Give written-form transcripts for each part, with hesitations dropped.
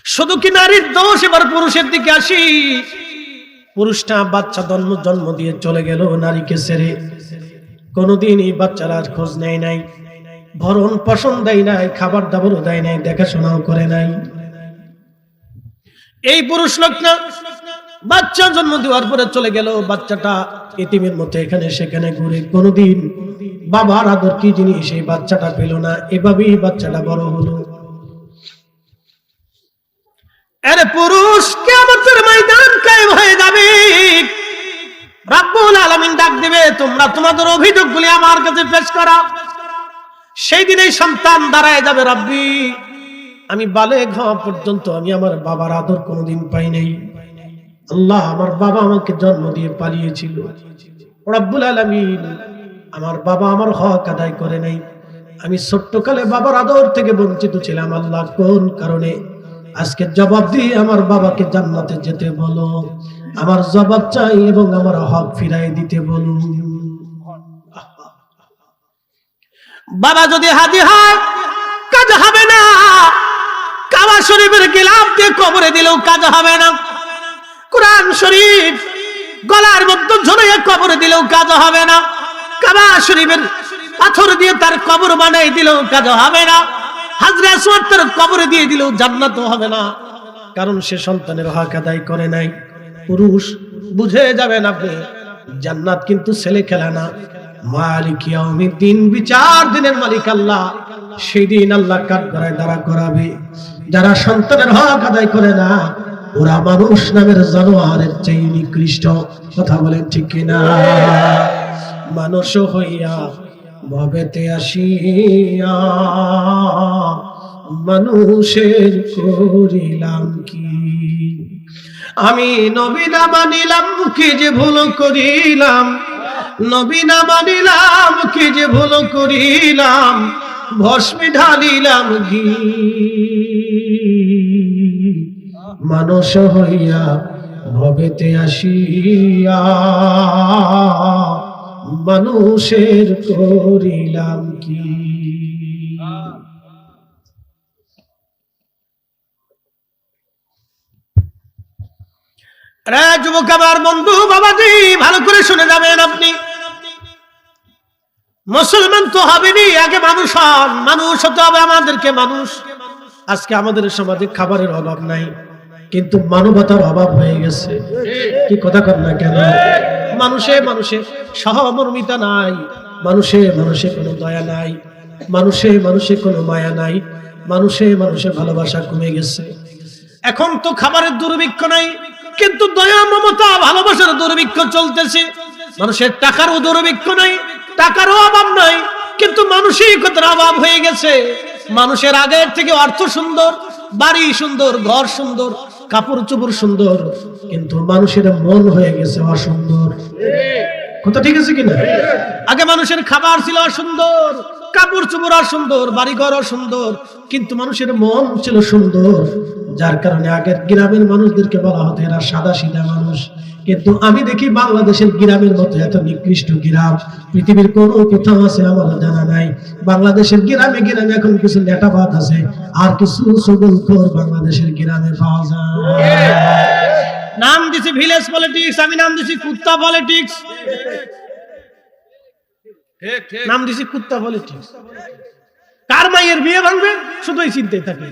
শুধু কি নারীর দোষ? এবার পুরুষের দিকে আসি। পুরুষটা বাচ্চা জন্ম দিয়ে চলে গেল নারীকে ছেড়ে, কোনদিন এই বাচ্চার আর খোঁজ নেয় নাই, ভরণ পোষণ দেয় নাই, খাবার দাবারও দেয় নাই, দেখাশোনাও করে নাই। এই পুরুষ লোকটা বাচ্চা জন্ম দেওয়ার পরে চলে গেল, বাচ্চাটা এতিমের মতো এখানে সেখানে ঘুরে, কোনদিন বাবার আদর কি জিনিস এই বাচ্চাটা পেল না। এভাবেই বাচ্চাটা বড় হলো। আরে পুরুষ কিয়ামতের ময়দান কায়েম হয়ে যাবে, রব্বুল আলামিন ডাক দিবে, তোমরা তোমাদের অভিযোগগুলি আমার কাছে পেশ করো। সেই দিন এই সন্তান দাঁড়ায় যাবে, রব্বি আমি বালেগ হওয়া পর্যন্ত আমি আমার বাবার আদর কোনোদিন পাই নাই। আল্লাহ, আমার বাবা আমাকে জন্ম দিয়ে পালিয়েছিল, রব্বুল আলামিন আমার বাবা আমার হক আদায় করে নাই, আমি ছোট্টকালে বাবার আদর থেকে বঞ্চিত ছিলাম। আল্লাহ, কোন কারণে? আজকে জবাব দিয়ে আমার বাবাকে জান্নাতে যেতে বলো, আমার জবাব চাই এবং আমার হক ফিরাই দিতে বলো। বাবা যদি হাজির হয় কাজ হবে না, কাবা শরীফের গিলাফ দিয়ে কবরে দিলেও কাজ হবে না, কোরআন শরীফ গলার মধ্যে ঝুলিয়ে কবরে দিলেও কাজ হবে না, কাবা শরীফের পাথর দিয়ে তার কবর বানাই দিলেও কাজ হবে না, হাজরে আসওয়াদ তার কবরে দিয়ে দিলেও জান্নাতও হবে না, কারণ সে সন্তানের হক আদায় করে নাই। পুরুষ বুঝে যাবেন আপনি, জান্নাত কিন্তু ছেলে খেলা না। মালিক ইয়াউমিদ্দিন, বিচার দিনের মালিক আল্লাহ। সেদিন আল্লাহ কাঠগড়ায় দাঁড়া করাবে। যারা সন্তানের হক আদায় করে না, ওরা মানুষ নামের জানোয়ারের চেয়ে নিকৃষ্ট। কথা বলেন ঠিক কিনা? মানুষ হইয়া ভবেতে আসিয়া মানুষের করিলাম কি? আমি নবী না মানিলাম, কি যে ভুল করিলাম, নবী না মানিলাম, কি যে ভুল করিলাম, ভস্মে ঢালিলাম ঘি। মানুষ হইয়া ভবেতে আসিয়া মানুষের করিলাম কি? যুবক আমার বন্ধু বাবাজি, ভালো করে শুনে যাবেন আপনি। মুসলমান তো হবেনি, আগে মানুষ হন। মানুষ হতে হবে আমাদেরকে মানুষ। আজকে আমাদের সমাজে খাবারের অভাব নাই, কিন্তু মানবতার অভাব হয়ে গেছে। কি কথা কর না কেন? মানুষে মানুষে সহমর্মিতা নাই, মানুষে মানুষে কোনো দয়া নাই, মানুষে মানুষে কোনো মায়া নাই, মানুষে মানুষে ভালোবাসা কমে গেছে। এখন তো খাবারের দুর্ভিক্ষ নাই, কিন্তু দয়া মমতা ভালোবাসার দুর্ভিক্ষ চলতেছে। মানুষের টাকারও দুর্ভিক্ষ নাই, টাকারও অভাব নাই, কিন্তু মানসিকতার অভাব হয়ে গেছে। মানুষের আগের থেকে অর্থ সুন্দর, বাড়ি সুন্দর, ঘর সুন্দর, কাপড় চোপড় সুন্দর, কিন্তু মানুষের মন হয়ে গেছে অসুন্দর। কথা ঠিক আছে কিনা? আগে মানুষের খাবার ছিল অসুন্দর, কাপড় চোপড় অসুন্দর, বাড়ি ঘর অসুন্দর, কিন্তু মানুষের মন ছিল সুন্দর। যার কারণে আগের গ্রামের মানুষদেরকে বলা হতো এরা সাদা সিধা মানুষ। কিন্তু আমি দেখি বাংলাদেশের গ্রামের মতো এত নিকৃষ্ট গ্রাম পৃথিবীর কোন কোথাও আছে আমার জানা নাই। বাংলাদেশের গ্রামে গ্রামে এখন কিছু নেটাবাদ আছে, আর কিছু সবলখোর বাংলাদেশের গ্রামে পাওয়া যায়। নাম দিছি ভিলেজ পলিটিক্স, আমি নাম দিছি কুত্তা পলিটিক্স। নাম দিছি কুত্তা পলিটিক্স। কার মায়ের বিয়ে ভাঙবে শুধু এই চিন্তায় থাকে।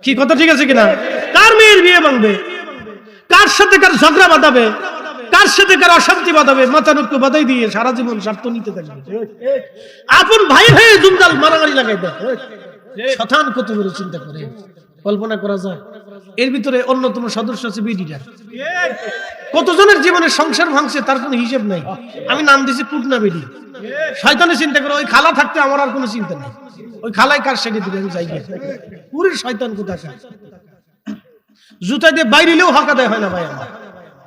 কি কথা ঠিক আছে কিনা? কার মেয়ের বিয়ে ভাঙবে, কার সাথে কার ঝগড়া বাঁধাবে, কার সাথে কার অশান্তি বাঁধাবে, মাথা নক্কু বাঁধাই দিয়ে সারা জীবন স্বার্থ নিতে থাকবে। আপন ভাই ভাই জুমজাল মারামারি লাগাই দেয়। শতান কত বড় চিন্তা করে, কল্পনা করা যায়? এর ভিতরে অন্যতম সদস্য আছে বিডিটা। কতজনের জীবনের সংসার ভাঙছে তার কোনো হিসেব নাই। আমি নাম দিছি কুটনা বিডি। শয়তানে চিন্তা করে ওই খালা থাকতে আমার আর কোনো চিন্তা নেই। ওই খালাই কার সেটে দিবে আমি চাই পুরো শয়তান কোথাকার। জুতা দিয়ে বাইরেও হক আদায় হয় না ভাই আমার।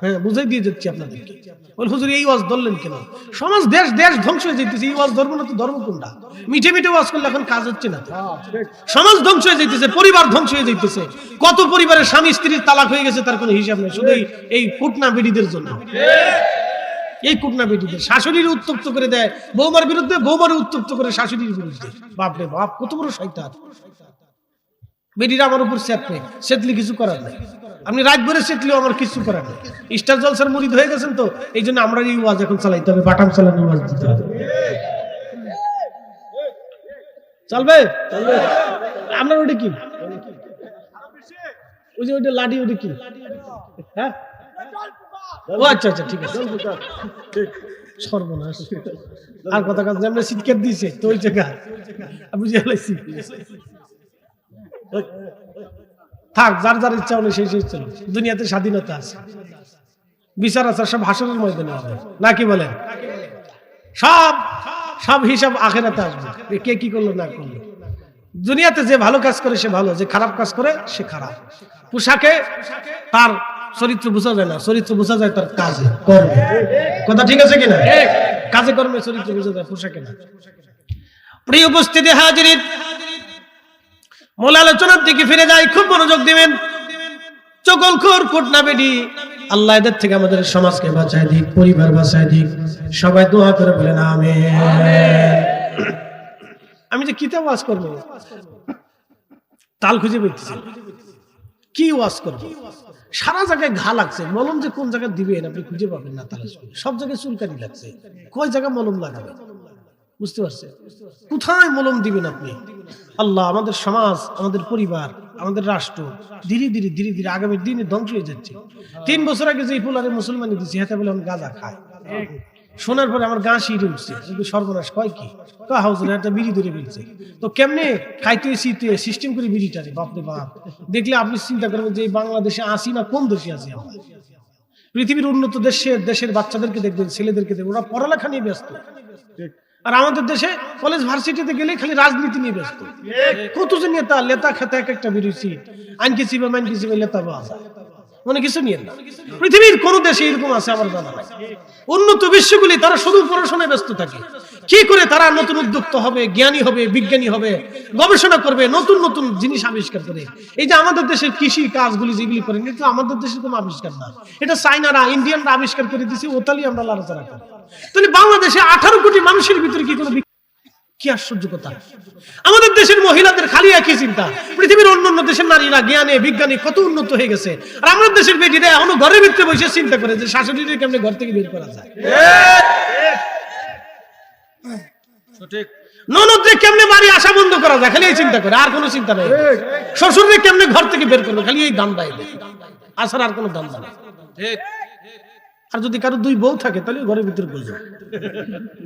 হ্যাঁ, বুঝাই দিয়ে যাচ্ছি আপনাদেরকে। বল হুজুর এই ওয়াজ ধরলেন কেন? সমাজ দেশ দেশ ধ্বংস হয়ে যাইতেছে, এই ওয়াজ ধর্ম না তো ধর্ম কোনটা? মিঠে মিঠে ওয়াজ করলে এখন কাজ হচ্ছে না। সমাজ ধ্বংস হয়ে যাইতেছে, পরিবার ধ্বংস হয়ে যাইতেছে। কত পরিবারের স্বামী স্ত্রীর তালাক হয়ে গেছে তার কোনো হিসাব নেই, শুধু এই কুটনা বিড়িদের জন্য। এই কুটনা বিড়িদের শাশুড়ির উত্তপ্ত করে দেয় বৌমার বিরুদ্ধে, বৌমার উত্তপ্ত করে শাশুড়ির বিরুদ্ধে। বাপ রে বাপ, কত বড় শয়তান! বেডিরা আমার উপর সেটবে, সেটলি কিছু করার নাই। আপনি রাত ভরে সেটলিও আমার কিছু করার নেই। স্টার জলসার মুরিদ হয়ে গেছেন তো, এই জন্য আমরা এই ওয়াজ এখন চালাইতে হবে, বাটাম চালানো ওয়াজ দিতে হবে। চলবে? আপনার ওটা কি? ওই যে ওইটা লাডি, ওটা কি? হ্যাঁ, ও আচ্ছা আচ্ছা, ঠিক আছে। সর্বনাশ, আর কথা কাজ আমরা সিটকেট দিয়েছে তো ওই জায়গা আপনি জ্বালাইছি। থাক, যার যার ইচ্ছা হলে সেই সেই চলো। দুনিয়াতে স্বাধীনতা আছে, বিচার আচার সব হাসরের ময়দানে হবে, নাকি বলেন? সব সব হিসাব আখেরাতে আসবে, কে কি করলো না করলো। দুনিয়াতে যে ভালো কাজ করে সে ভালো, যে খারাপ কাজ করে সে খারাপ। পোশাকে তার চরিত্র বোঝা যায় না, চরিত্র বোঝা যায় তার কাজে কর্মে। কথা ঠিক আছে কিনা? কাজে কর্মে চরিত্র বোঝা যায়, পোশাকে না। প্রিয় উপস্থিতি হাজিরিন, মূল আলোচনার দিকে ফিরে যাই, খুব মনোযোগ দিবেন। চগলখোর কুটনা বেডি, আল্লাহ এদের থেকে আমাদের সমাজকে বাঁচায় দিক, পরিবার বাঁচায় দিক। সবাই দোয়া করে বলেন আমিন। আমি যে কিতাব ওয়াজ করব, তাল খুঁজে পেয়েছি, কি ওয়াজ করব? সারা জায়গায় ঘা লাগছে, মলম যে কোন জায়গায় দিবেন আপনি খুঁজে পাবেন না। তালাশ করে সব জায়গায় চুলকানি লাগছে, কয় জায়গায় মলম লাগাবে বুঝতে পারছেন? কোথায় মলম দিবেন আপনি? আল্লাহ, আমাদের সমাজ, আমাদের পরিবার, আমাদের রাষ্ট্র ধীরে ধীরে ধীরে ধীরে আগামী দিনে ধ্বংস হয়ে যাচ্ছে। 3 বছর আগে যে ফুলারে মুসলমানি দিচ্ছে, হাতে বলে আমি গাঁজা খাই, শোনার পরে আমার গা শিরে উঠছে। সর্বনাশ, কয় কি? হাউজের একটা বিড়ি ধরে ফেলছে। তো কেমনে খাইতে শীতে সিস্টেম করে বিড়িটারে, বাপরে বাপ। দেখলে আপনি চিন্তা করবেন যে বাংলাদেশে আসি না কোন দেশে আছি আমরা। পৃথিবীর উন্নত দেশের বাচ্চাদেরকে দেখবেন, ছেলেদেরকে দেখবেন, ওরা পড়ালেখা নিয়ে ব্যস্ত। আর আমাদের দেশে কলেজ ভার্সিটিতে গেলে খালি রাজনীতি নিয়ে ব্যস্ত। কত যে নেতা লেতা খেতে এক একটা বেরোইছি, আইনকে চিবে মাইনকে চিবে লেতা বাজা, মনে কিছু নিয়ে না। পৃথিবীর কোন দেশে এরকম আছে আমার জানা নাই। উন্নত বিশ্বগুলি তারা শুধু পড়াশোনায় ব্যস্ত থাকে। কি করে তারা নতুন উদ্যোক্তা হবে, জ্ঞানী হবে, বিজ্ঞানী হবে, গবেষণা করবে, নতুন নতুন জিনিস আবিষ্কার করে। এই যে আমাদের দেশের কৃষি কাজগুলি যেগুলি করেন, কিন্তু আমাদের দেশের কোনো আবিষ্কার না। এটা চাইনারা, ইন্ডিয়ানরা আবিষ্কার করে দিচ্ছে, ওতালি আমরা লড়াচড়া করি। তাহলে বাংলাদেশে 18 কোটি মানুষের ভিতরে কি কোনো, কি আশ্চর্য কথা! আমাদের দেশের মহিলাদের খালি একই চিন্তা, পৃথিবীর অন্যান্য দেশের নারীরা জ্ঞানে বিজ্ঞানে কত উন্নত হয়ে গেছে, আর আমাদের দেশের বেটিরা এখনো ঘরের ভিতরে বসে চিন্তা করে যে শাশুড়িকে কেমনে ঘর থেকে বের করা যায়, ননদকে কেমনে বাড়ি আসা বন্ধ করা যায়, খালি এই চিন্তা করে, আর কোনো চিন্তা নেই। শ্বশুরকে কেমনে ঘর থেকে বের করবে, খালি এই দাম দেয়, আসার আর কোনো দাম নেই। আর যদি কারো 2 বউ থাকে তাহলে ঘরের ভিতরে বসে,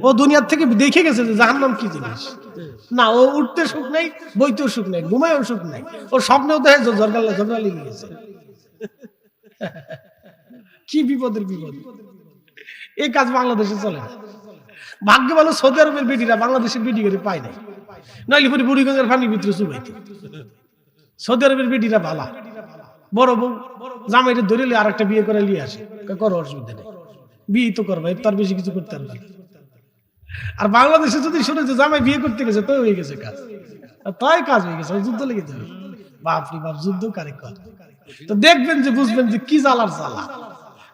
ও দুনিয়ার থেকে দেখে গেছে যে জাহান্নাম কি জিনিস। না, ও উঠতে সুখ নেই, বইতেও সুখ নেই, ঘুমায়ও সুখ নেই, ওর স্বপ্নেও দেখে ঝগড়া লেগে গেছে। কি বিপদের বিপদ! এই কাজ বাংলাদেশে চলে না। ভাগ্য ভালো সৌদি আরবের বেটিরা বাংলাদেশের বেটিকে পায় নাই, নইলে পরে বুড়িগঙ্গার পানির ভিতরে চুবাইতো। সৌদি আরবের বেটিরা ভালা, বড় বউ জামাইটা ধরে আর একটা বিয়ে করে নিয়ে আসে, করো অসুবিধা নেই, বিয়ে তো করবে, তার বেশি কিছু করতে পারবে না। আর বাংলাদেশে যদি শুনে যে জামাই বিয়ে করতে গেছে, তো হয়ে গেছে কাজ, তাই কাজ হয়ে গেছে, যুদ্ধ লেগে যাবে। বাপরে বাপ, যুদ্ধ কারে কর! তো দেখবেন যে, বুঝবেন যে কি জ্বালার জ্বালা।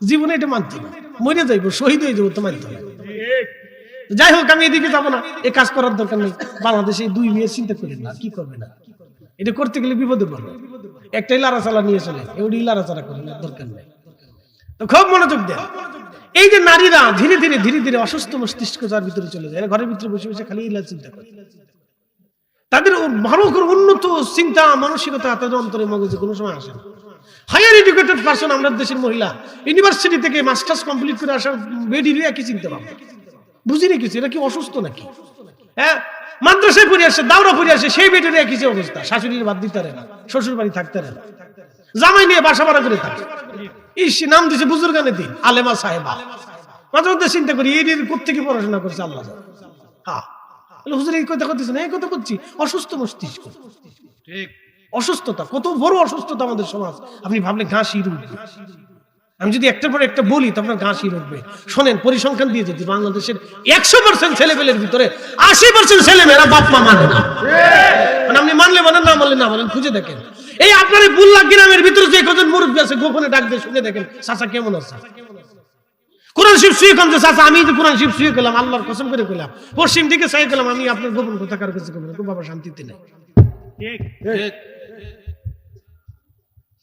জীবনে এটা মানতে না, মরে যাইবো, শহীদ হয়ে যাবো, তো মানতে না। যাই হোক, আমি এদিকে যাবো না, এ কাজ করার দরকার নেই। বাংলাদেশে 2 মেয়ের চিন্তা করেন না, কি করবে না, এটা করতে গেলে বিপদে পড়বে। একটাই লাড়াচালা নিয়ে চলে, এগুলি লাড়াচাড়া করে না, দরকার নেই। তো খুব মনোযোগ দেন। এই যে নারীরা ধীরে ধীরে ধীরে ধীরে অসুস্থ মস্তিষ্ক যার ভিতরে চলে যায়, ঘরের ভিতরে বসে বসে খালি ইলা চিন্তা করে। তাদের ভালো করে উন্নত চিন্তা মানসিকতা তাদের অন্তরে মগজে কোনো সময় আসে না। হায়ার এডুকেটেড পারসন, আমাদের দেশের মহিলা ইউনিভার্সিটি থেকে মাস্টার্স কমপ্লিট করে আসার বেডিরও একই চিন্তা ভাবনা। বুঝি রেখেছি, এরা কি অসুস্থ নাকি? হ্যাঁ, মাদ্রাসায় পড়ে আসে, দাওরা পড়ে আসে, সেই বেটের একই যে অবস্থা, শাশুড়ির বাদ দিতে পারে না, শ্বশুর বাড়ি থাকতে পারে না, জামাই নিয়ে বাসা ভাড়া করে থাকে। ইস, নাম দিছে বুজুর্গানে দিন, আলেমা সাহেবা। মাঝে মধ্যে চিন্তা করি, এই কোত্থেকে পড়াশোনা করছে আল্লাহ। হ্যাঁ, হুজুর এই কথা করতেছে না, এই কথা করছি, অসুস্থ মস্তিষ্ক। অসুস্থতা, কত বড় অসুস্থতা আমাদের সমাজ, আপনি ভাবলে ঘা শির উঠবে। আমি যদি একটার পর একটা বলি তো আপনার গা শির উঠবে। শোনেন, পরিসংখ্যান দিয়ে যদি বাংলাদেশের 100% ছেলেমেয়ের ভিতরে 80% ছেলেমেয়েরা বাপ মা মানে না। আপনি মানলে মানেন, না মানলে না মানেন, খুঁজে দেখেন। এই আপনার এই বুল্লা গ্রামের ভিতরে যে কজন মুরব্বী আছে, গোপনে ডাক দিয়ে শুনে দেখেন, চাচা কেমন আছে। কোরআন শরীফ শুয়ে কম যে চাচা, আমি যে কোরআন শরীফ শুয়ে গেলাম, আল্লাহর কসম করে গেলাম, পশ্চিম দিকে চাই গেলাম, আমি আপনার গোপন কথা কার কাছে করবো, বাবা শান্তিতে নেই।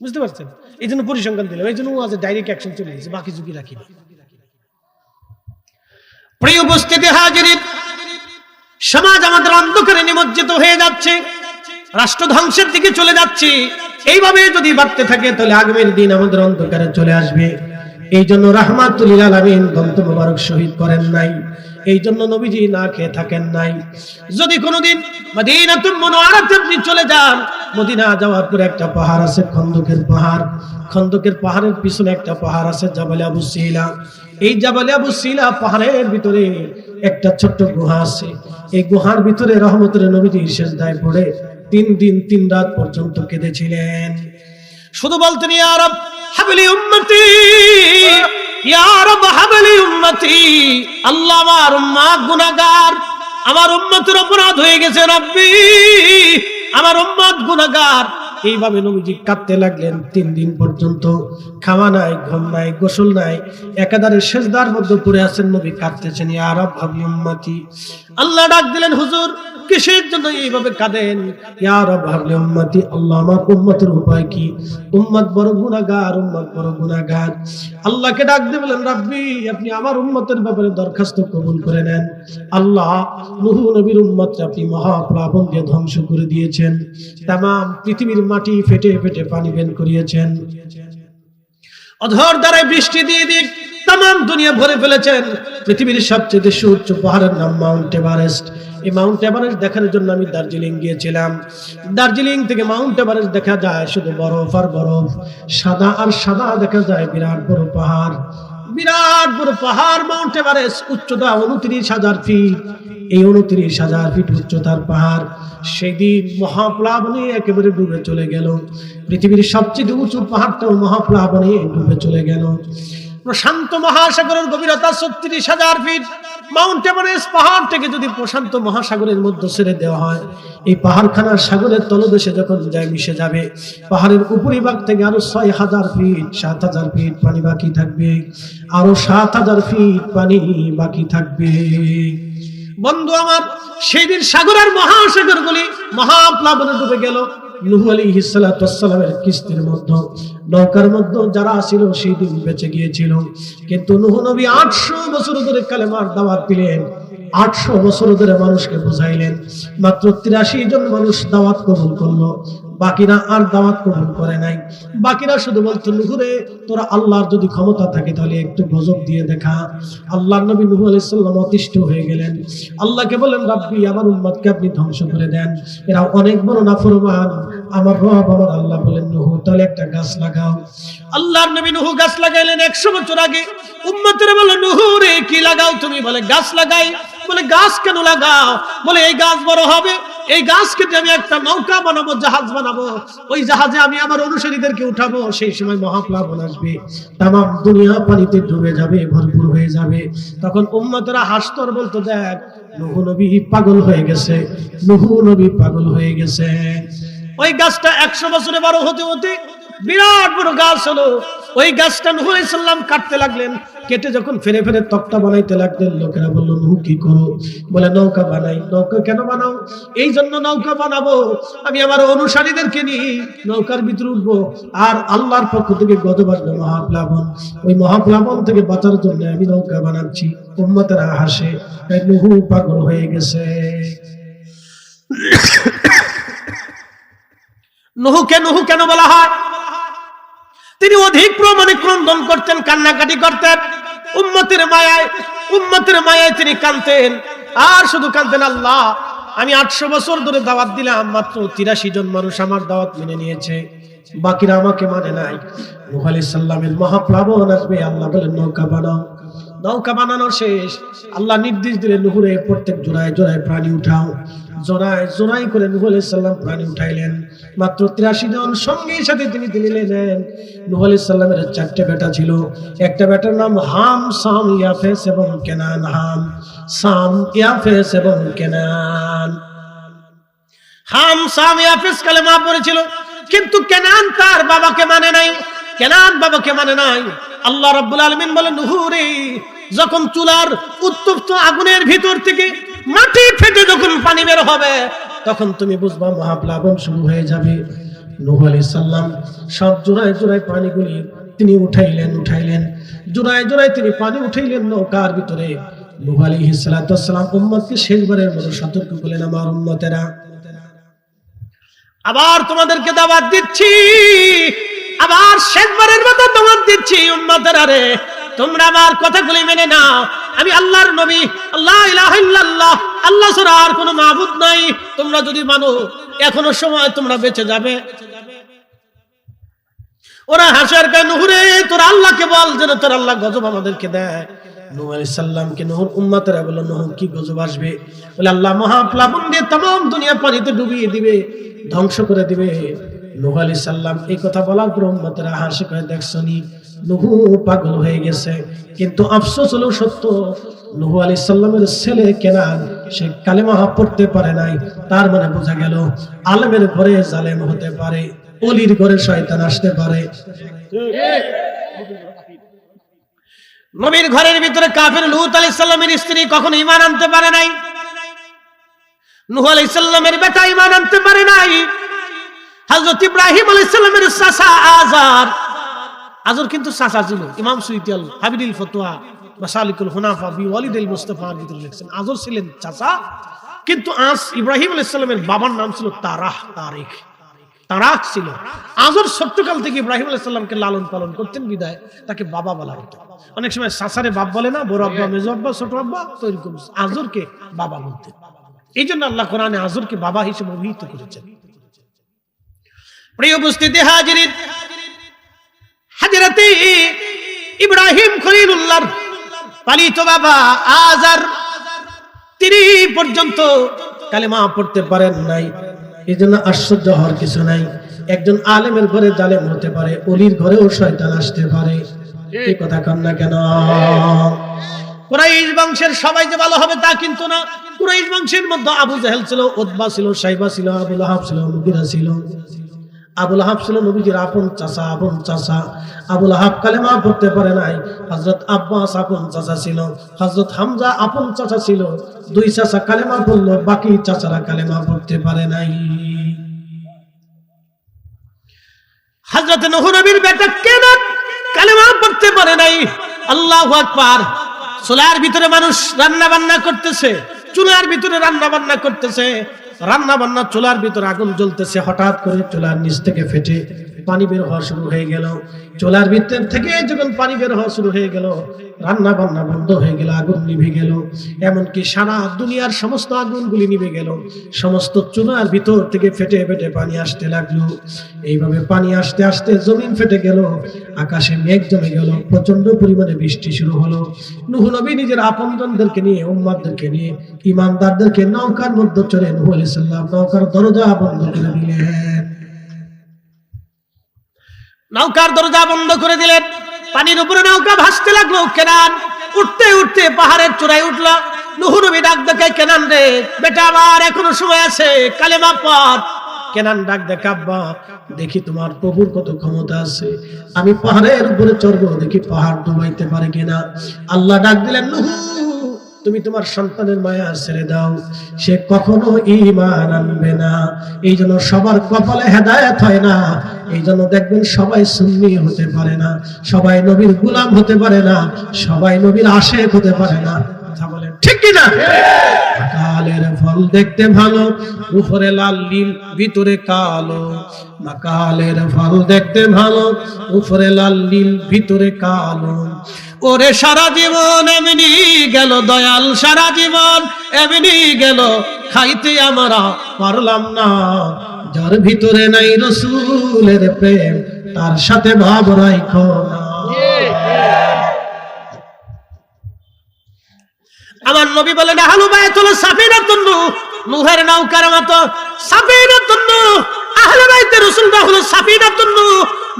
বুঝতে পারছেন? এই জন্য পরিসংখ্যান দিলাম, এই জন্য ওয়াজে ডাইরেক্ট অ্যাকশন চলে গেছে, বাকি ঝুঁকি রাখি না। প্রিয় উপস্থিতি হাজিরিন, সমাজ আমাদের অন্ধকারে নিমজ্জিত হয়ে যাচ্ছে, রাষ্ট্র ধ্বংসের দিকে চলে যাচ্ছে। এইভাবে যদি বাড়তে থাকে তাহলে আগামীর দিন আমাদের অন্ধকারে চলে আসবে। এই জন্য রাহমাতুল লিল আলামিন দন্ত মোবারক শহীদ করেন নাই, এই জন্য নবীজি না খেয়ে থাকেন নাই। যদি কোনোদিন মদিনাতুল মুনাওয়ারাতে আপনি চলে যান, মদিনা যাওয়ার পরে একটা পাহাড় আছে, খন্দকের পাহাড়। খন্দকের পাহাড়ের পিছনে একটা পাহাড় আছে, জাবালে আবু সিলা। এই জাবালে আবু সিলা পাহাড়ের ভিতরে একটা ছোট্ট গুহা আছে। এই গুহার ভিতরে রহমতের নবীজি সিজদায় পড়ে 3 দিন 3 রাত পর্যন্ত কেঁদেছিলেন। শুধু বলতেন, ইয়া রব হাবলি উম্মতি, ইয়া রব হাবলি উম্মতি। আল্লাহ, আমার উম্মত গুনাহগার, আমার উম্মতের অপরাধ হয়ে গেছে রব্বি, আমার উম্মত গুনাহগার। এইভাবে নবীজি কাঁদতে লাগলেন 3 দিন পর্যন্ত। খাওয়া নাই, ঘুম নাই, গোসল নাই, একাধারে সিজদার মধ্যে পড়ে আছেন নবী, কাঁদতেছেন, ইয়া রব হাবলি উম্মতি। আল্লাহ ডাক দিলেন, হুজুর কিসের জন্য এইভাবে কাঁদেন? ইয়া রব হাবলি উম্মতি, আল্লাহ আমার উম্মতের উপায় কি? উম্মত বড় গুনাহগার, উম্মত বড় গুনাহগার। আল্লাহকে ডাক দিয়ে বলেন, রাব্বি আপনি আমার উম্মতের ব্যাপারে দরখাস্ত কবুল করে নেন। আল্লাহ, নূহ নবীর উম্মতকে আপনি মহাপ্লাবন দিয়ে ধ্বংস করে দিয়েছেন, তামাম পৃথিবীর মাটি ফেটে ফেটে পানি বের করিয়েছেন, অধর দ্বারা বৃষ্টি দিয়ে দিয়ে তামাম দুনিয়া ভরে ফেলেছেন। পৃথিবীর সবচেয়ে সুউচ্চ পাহাড়ের নাম মাউন্ট এভারেস্ট। এই মাউন্ট এভারেস্ট দেখার জন্য আমি দার্জিলিং গিয়েছিলাম। দার্জিলিং থেকে মাউন্ট এভারেস্ট দেখা যায় শুধু বরফ আর বরফ, সাদা আর সাদা দেখা যায়, বিরাট বড় পাহাড়, বিরাট বড় পাহাড় মাউন্ট এভারেস্ট। উচ্চতা 29,000 ফিট। এই 29,000 ফিট উচ্চতার পাহাড় সেদিন মহাপ্লাবনে একেবারে ডুবে চলে গেল। পৃথিবীর সবচেয়ে উঁচু পাহাড়টাও মহাপ্লাবনে ডুবে চলে গেল। প্রশান্ত মহাসাগরের গভীরতা 36,000 ফিট। মাউন্ট এভারেস্ট পাহাড় থেকে যদি প্রশান্ত মহাসাগরের মধ্যে ছেড়ে দেওয়া হয়, এই পাহাড়খানা সাগরের তলদেশে যখন যায় মিশে যাবে, পাহাড়ের উপরিভাগ থেকে আরো 6,000 ফিট 7,000 ফিট পানি বাকি থাকবে, আরো 7,000 ফিট পানি বাকি থাকবে। বন্ধু আমার, সেই দিন সাগরের মহাসাগরগুলি মহাপ্লাবনে ডুবে গেল। নূহ আলাইহিস সালাতু ওয়াস সালামের কিস্তির মধ্যে, নৌকার মধ্যে যারা ছিল সেই দিন বেঁচে গিয়েছিল। কিন্তু নূহ নবী 800 বছর ধরে কালেমার দাওয়াত দিলেন, 800 বছর ধরে মানুষকে বুঝাইলেন। মাত্র 83 জন মানুষ দাওয়াত কবুল করলো, বাকিরা আর দাওয়াত কবুল করে নাই। বাকিরা শুধু বলতো, নূহ রে তোরা আল্লাহর যদি ক্ষমতা থাকে তাহলে একটু গজব দিয়ে দেখা। আল্লাহর নবী নূহ আলাইহিস সালাম অতিষ্ঠ হয়ে গেলেন, আল্লাহকে বলেন, রাব্বি আমার উম্মতকে আপনি ধ্বংস করে দেন, এরা অনেক বড় নাফরমান আমার রব আমার আল্লাহ। বলেন, নূহ তাহলে একটা গাছ লাগাও। আল্লাহর নবী নূহ গাছ লাগাইলেন 100 বছর আগে। উম্মতেরা বলে, নূহ রে কি লাগাও তুমি? বলে, গাছ লাগাই। বলে, গাছ কেন লাগাও? বলে, এই গাছ বড় হবে, এই গাছ কেটে আমি একটা নৌকা বানাবো, জাহাজ বানাবো, ওই জাহাজে আমি আমার অনুসারীদেরকে উঠাবো। সেই সময় মহাপ্লাবন আসবে, তামাম দুনিয়া পানিতে ডুবে যাবে, ভরপুর হয়ে যাবে। তখন উম্মতেরা হাসতো আর বলতো, দেখ নূহ নবী পাগল হয়ে গেছে, নূহ নবী পাগল হয়ে গেছে। ওই গাছটা 100 বছরে বড় হতে হতে বিরাট বড় গাছ হলো। ওই গাছটা নূহ আলাইহিস সালাম কাটতে লাগলেন, কেটে যখন ফেরে ফেরে তক্তা বানাইতে লাগলেন, লোকেরা বলল, নূহ কি করো? বলে, নৌকা বানাই। নৌকা কেন বানাও? এই জন্য নৌকা বানাবো আমি আমার অনুসারীদেরকে নিয়ে নৌকার ভিতরে উঠবো, আর আল্লাহর পক্ষ থেকে গজব আসবে মহাপ্লাবন, ওই মহাপ্লাবন থেকে বাঁচার জন্য আমি নৌকা বানাচ্ছি। উম্মতেরা হাসে, নূহ পাগল হয়ে গেছে। নূহকে নূহ কেন বলা হয়? তিনি অধিক প্রমাণে ক্রন্দন করতেন, কান্নাকাটি করতেন, উম্মতের মায়ায় তিনি কাঁদতেন। আর শুধু কাঁদতেন, আল্লাহ আমি 800 বছর ধরে দাওয়াত দিলাম, মাত্র 83 জন মানুষ আমার দাওয়াত মেনে নিয়েছে, বাকিরা আমাকে মানে নাই। নূহ আলাইহিস সালামের মহাপ্লাবন আসবে, আল্লাহ বলেন নৌকা বানাও। নৌকা বানানো শেষ, আল্লাহ নির্দেশ দিলেন, নূহরে প্রত্যেক জোড়ায় জোড়ায় প্রাণী উঠাও। জোড়ায় জোড়ায় করে নূহ আলাইহিস সালাম প্রাণী উঠাইলেন। মাত্র 83 জন সঙ্গীর সাথে তিনি নিলেন। নূহ আলাইহিস সালামের 4টে বেটা ছিল। একটা বেটার নাম হাম, সাম, ইয়াফেস এবং কেনান। হাম, সাম, ইয়াফেস এবং কেনান। হাম, সাম, ইয়াফেস কালেমা পড়েছিল, কিন্তু কেনান তার বাবাকে মানে নাই। কেনান বাবাকে মানে নাই। আল্লাহ রাব্বুল আলামিন বলেন, নূহ রে যখন চুলার উত্তপ্ত আগুনের ভিতর থেকে মাটি ফেটে যখন পানি বের হবে, তখন তুমি বুঝবা মহাপ্লাবন শুরু হয়ে যাবে। নূহ আলাইহিস সালাম সব জোড়ায় জোড়ায় পানিগুলি তিনি উঠাইলেন জোড়ায় জোড়ায় তিনি পানি উঠাইলেন নৌকার ভিতরে। নূহ আলাইহিস সালাম উম্মতকে শেষবারের মতো সতর্ক করলেন, আমার উম্মতেরা আবার তোমাদেরকে দাওয়াত দিচ্ছি, আবার শেষবারের মতো দাওয়াত দিচ্ছি, উম্মতেরা রে তোমরা আমার কথাগুলি মেনে নাও। আমি আল্লাহর নবী, আল্লাহ ইলাহা ইল্লাল্লাহ, আল্লাহ ছাড়া আর কোনো মাবুদ নাই। তোমরা যদি মানো এখনো সময়, তোমরা বেঁচে যাবে। ওরা হাসার কারণে নূরে তোর আল্লাহকে বল যেন তোর আল্লাহ গজব আমাদেরকে দেয়। নূহ আলাইহিস সালামকে নূহর উম্মতেরা বলল, নূহ কি গজব আসবে? বলে আল্লাহ মহাপ্লাবন দিয়ে तमाम দুনিয়া পানিতে ডুবিয়ে দিবে, ধ্বংস করে দিবে। নূহ আলাইহিস সালাম এই কথা বলার পর উম্মতেরা হাসে কয়, দেখছনি নূহ পাগল হয়ে গেছে। কিন্তু আফসোস হলো সত্য, নূহ আলাইহিস সালামের ছেলে কেনান সে কালেমা পড়তে পারে নাই। তার মানে বোঝা গেল আলেমের ঘরে জালেম হতে পারে, ওলির ঘরে শয়তান আসতে পারে। নবীর ঘরের ভিতরে কাফের লূত আলাইহিস সালামের স্ত্রী কখনো ঈমান আনতে পারে নাই, নূহ আলাইহিস সালামের বেটা ঈমান আনতে পারে নাই। হযরত ইব্রাহিম আলাইহিস সালামের চাচা আজর কিন্তু চাচা ছিল। ইমাম সুয়ুতী আল হাবিদুল ফতোয়া মাসালিকুল হুনাফা বি ওয়ালিদিল মুস্তাফার ভিতরে লিখছেন আজর ছিলেন চাচা, কিন্তু ইব্রাহিম আলাইহিস সালামের বাবার নাম ছিল তারাক ছিল। আজর ছোট্টকাল থেকে ইব্রাহিম আলাইহিস সালামকে লালন পালন করতেন, বিদায় তাকে বাবা বলা হতো। অনেক সময় চাচারে বাপ বলে না, বড় আব্বা, মেজো আব্বা, ছোট আব্বা, তো এরকম আজরকে বাবা বলতেন। এই জন্য আল্লাহ কোরআনে আজরকে বাবা হিসেবে অভিহিত করেছেন। প্রিয় উপস্থিতি হাজিরিন, হযরত ইব্রাহিম খলিলুল্লাহর পালিত বাবা আজর তিনি পর্যন্ত কালেমা পড়তে পারেন নাই। এই জন্য আশ্চর্য হওয়ার কিছু নাই। একজন আলেমের ঘরে জালেম হতে পারে, ওলির ঘরেও শয়তান আসতে পারে। এই কথা কন না কেন? কুরাইশ বংশের সবাই যে ভালো হবে তা কিন্তু না। কুরাইশ বংশের মধ্যে আবু জাহেল ছিল, উতবা ছিল, শাইবা ছিল, আবু লাহাব ছিল, মুগীরা ছিল। আবু লাহাব ছিল নবীজির আপন চাচা। আবু লাহাব কালেমা পড়তে পারে নাই। হযরত আব্বাস আপন চাচা ছিল, হযরত হামজা আপন চাচা ছিল। দুই চাচা কালেমা পড়লো, বাকি চাচারা কালেমা পড়তে পারে নাই। হযরত নূহ নবীর বেটা কেনান কালেমা পড়তে পারে নাই। আল্লাহু আকবার। চুলার ভিতরে মানুষ রান্না বান্না করতেছে, চুলার ভিতরে রান্না বান্না করতেছে, রান্না বান্না চুলার ভিতরে আগুন জ্বলতেছে। হঠাৎ করে চুলার নিচ থেকে ফেটে পানি বের হওয়া শুরু হয়ে গেল। চুলার ভিতর থেকে যখন পানি বের হওয়া শুরু হয়ে গেল, রান্না বান্না বন্ধ হয়ে গেল, আগুন নিভে গেল। এমনকি সারা দুনিয়ার সমস্ত আগুনগুলি নিভে গেল। সমস্ত চুলার ভিতর থেকে ফেটে ফেটে পানি আসতে লাগলো। এইভাবে পানি আসতে আসতে জমিন ফেটে গেল, আকাশে মেঘ জমে গেল, প্রচন্ড পরিমাণে বৃষ্টি শুরু হলো। নূহ নবী নিজের আপনজনদেরকে নিয়ে, উম্মতদেরকে নিয়ে, ঈমানদারদেরকে নৌকার মধ্যে চড়ে নূহ আলাইহিস সালাম নৌকার দরজা বন্ধ করে দিলেন। নৌকার দরজা বন্ধ করে দিলেন। পানির উপরে নৌকা ভাসতে লাগলো। কেনান উঠতে উঠতে পাহাড়ের চূড়ায় উঠলো। নূহ নবী ডাক দেখে, কেনান রে বেটা আমার এখনো সময় আছে, কালেমা পড়। কেনান ডাক দেখে, আব্বা দেখি তোমার প্রভুর কত ক্ষমতা আছে, আমি পাহাড়ের উপরে চড়বো, দেখি পাহাড় ডুবাইতে পারে কিনা। আল্লাহ ডাক দিলেন, নূহ তুমি তোমার সন্তানের মায়া ছেড়ে দাও, সে কখনো ঈমান আনবে না। এই জন্য সবার কপালে হেদায়েত হয় না। এই জন্য দেখবেন সবাই সুন্নি হতে পারে না, সবাই নবীর গোলাম হতে পারে না, সবাই নবীর আশিক হতে পারে না। কথা বলেন ঠিক কি না? মাকালের ফল দেখতে ভালো, উপরে লাল নীল ভিতরে কালো। মাকালের ফল দেখতে ভালো, উপরে লাল নীল ভিতরে কালো। ওরে সারা জীবন এমনি গেল দয়াল, সারা জীবন এমনি গেল, খাইতে আমরা পারলাম না। যার ভিতরে নাই রাসূলের প্রেম, তার সাথে ভাব রাখো না। আমার নবী বলেন, আহলু বাইতুল সাফিনাতুন নূহ, নূহের নৌকার মতো সাফিনাতুন নূহ। আহলে বাইতের রাসূলরা হলো সাফিনাতুন নূহ,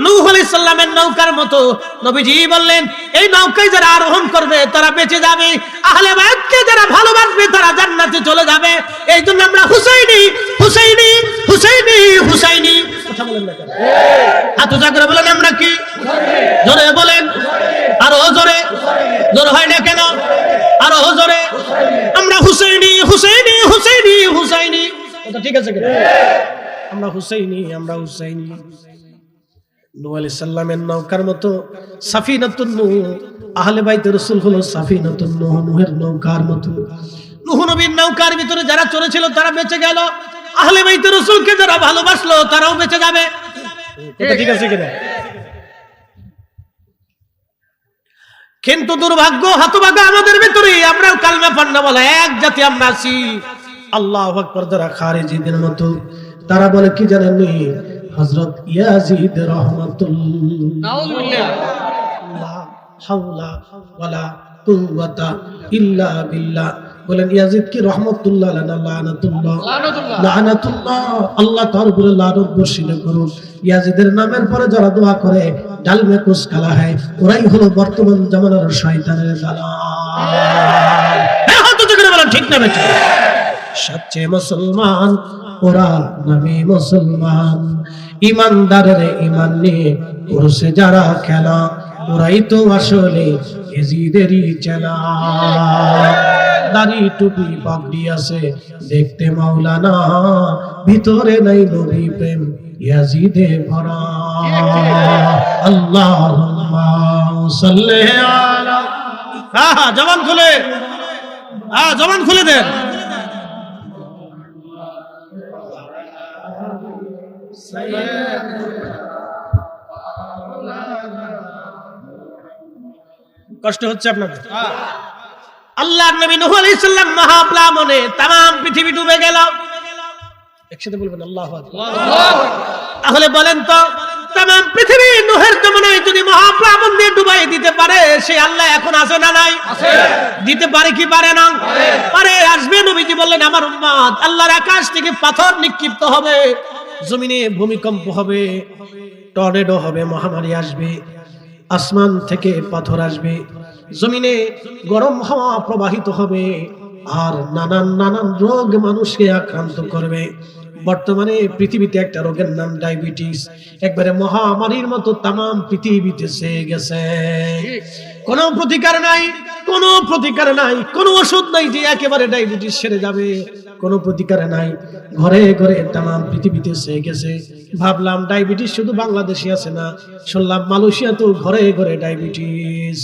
নূহ আলাইহিস সালামের নৌকার মতো। নবীজি বললেন, এই নৌকায় যারা আরোহণ করবে তারা বেঁচে যাবে, আহলে বাইতকে যারা ভালোবাসবে তারা জান্নাতে চলে যাবে। এই জন্য আমরা হুসাইনি হুসাইনি হুসাইনি হুসাইনি কথা বলেন না কেন? হাত উঁচা করে বলেন আমরা কি? জোরে বলেন, আরো জোরে। জোরে হয় না কেন? আরো জোরে। আমরা হুসাইনি হুসাইনি হুসাইনি হুসাইনি। কথা ঠিক আছে কিনা? আমরা হুসাইনি। নূহ আলাইহিস সালামের নৌকার মতো সাফিনাতুন নূহ, আহলে বাইতে রাসূল হলো সাফিনাতুন নূহ, নূহের নৌকার মতো। নূহ নবীর নৌকার ভিতরে যারা চলেছিল তারা বেঁচে গেল, আহলে বাইতে রাসূলকে যারা ভালোবাসলো তারাও বেঁচে যাবে। এটা ঠিক আছে কিনা? কিন্তু দুর্ভাগ্য, হতভাগ্য আমাদের ভিতরে, আমরাও কালমা পান্না বলা এক জাতি আমরা আছি। আল্লাহু আকবার। যারা খারিজিদের মতো, তারা বলে কি জানেননি? হযরত ইয়াজিদ রাহমাতুল্লাহ, নাউযুবিল্লাহ, লা হাওলা ওয়ালা কুওয়াতা ইল্লা বিল্লাহ, বলেন ইয়াজিদ কি রহমাতুল্লাহ না লানাতুল্লাহ? লানাতুল্লাহ, আল্লাহ তার উপরে লানত বর্ষিত করুন। ইয়াজিদের নামের পরে যারা দোয়া করে ডাল মে কুছ কালা হয়, ওরাই হলো বর্তমান জামানার শয়তানের দালাল। হ্যাঁ, হয়তো করে বলেন ঠিক না বেটা? সচ্চে মুসলমান ওরা নবী মুসলমান, ইমানদারের ইমান নিয়ে করছে যারা খেলা, ওরাই তো আসলে ইয়াজিদেরই চেলা। দাড়ি টুপি পাগড়ি আছে দেখতে মাওলানা, ভিতরে নাই নবী প্রেম ইয়াজিদে ভরা। আল্লাহুম্মা সাল্লি আলা। হ্যাঁ, জবান খুলে, জবান খুলে দেন। কষ্ট হচ্ছে আপনাদের? আল্লাহর নবী নূহ আলাইহিস সালাম মহাপ্লাবনে तमाम পৃথিবী ডুবে গেল। একসাথে বলবেন আল্লাহু আকবার। তাহলে বলেন তো, तमाम পৃথিবী নূহের জমানায় যদি মহাপ্লাবন দিয়ে ডুবাই দিতে পারে, সে আল্লাহ এখন আছে না নাই? আছে। দিতে পারে কি পারে না? পারে। আসবে। নবীজি বললেন আমার উম্মত, আল্লাহর আকাশ থেকে পাথর নিক্ষিপ্ত হবে, জমিনে ভূমিকম্প হবে, টর্নেডো হবে, মহামারী আসবে, আসমান থেকে পাথর আসবে, জমিনে গরম হাওয়া প্রবাহিত হবে, আর নানান রোগ মানুষকে আক্রান্ত করবে। বর্তমানে পৃথিবীতে একটা রোগের নাম ডায়াবেটিস, একবারে মহামারীর মতো तमाम পৃথিবীতে ছেয়ে গেছে। কোনো প্রতিকার নাই, কোনো ওষুধ নাই যে একেবারে ডায়াবেটিস সেরে যাবে। কোনো প্রতিকার নাই, ঘরে ঘরে तमाम পৃথিবীতে ছেয়ে গেছে। ভাবলাম ডায়াবেটিস শুধু বাংলাদেশে আছে না, শুনলাম মালয়েশিয়াতেও ঘরে ঘরে ডায়াবেটিস।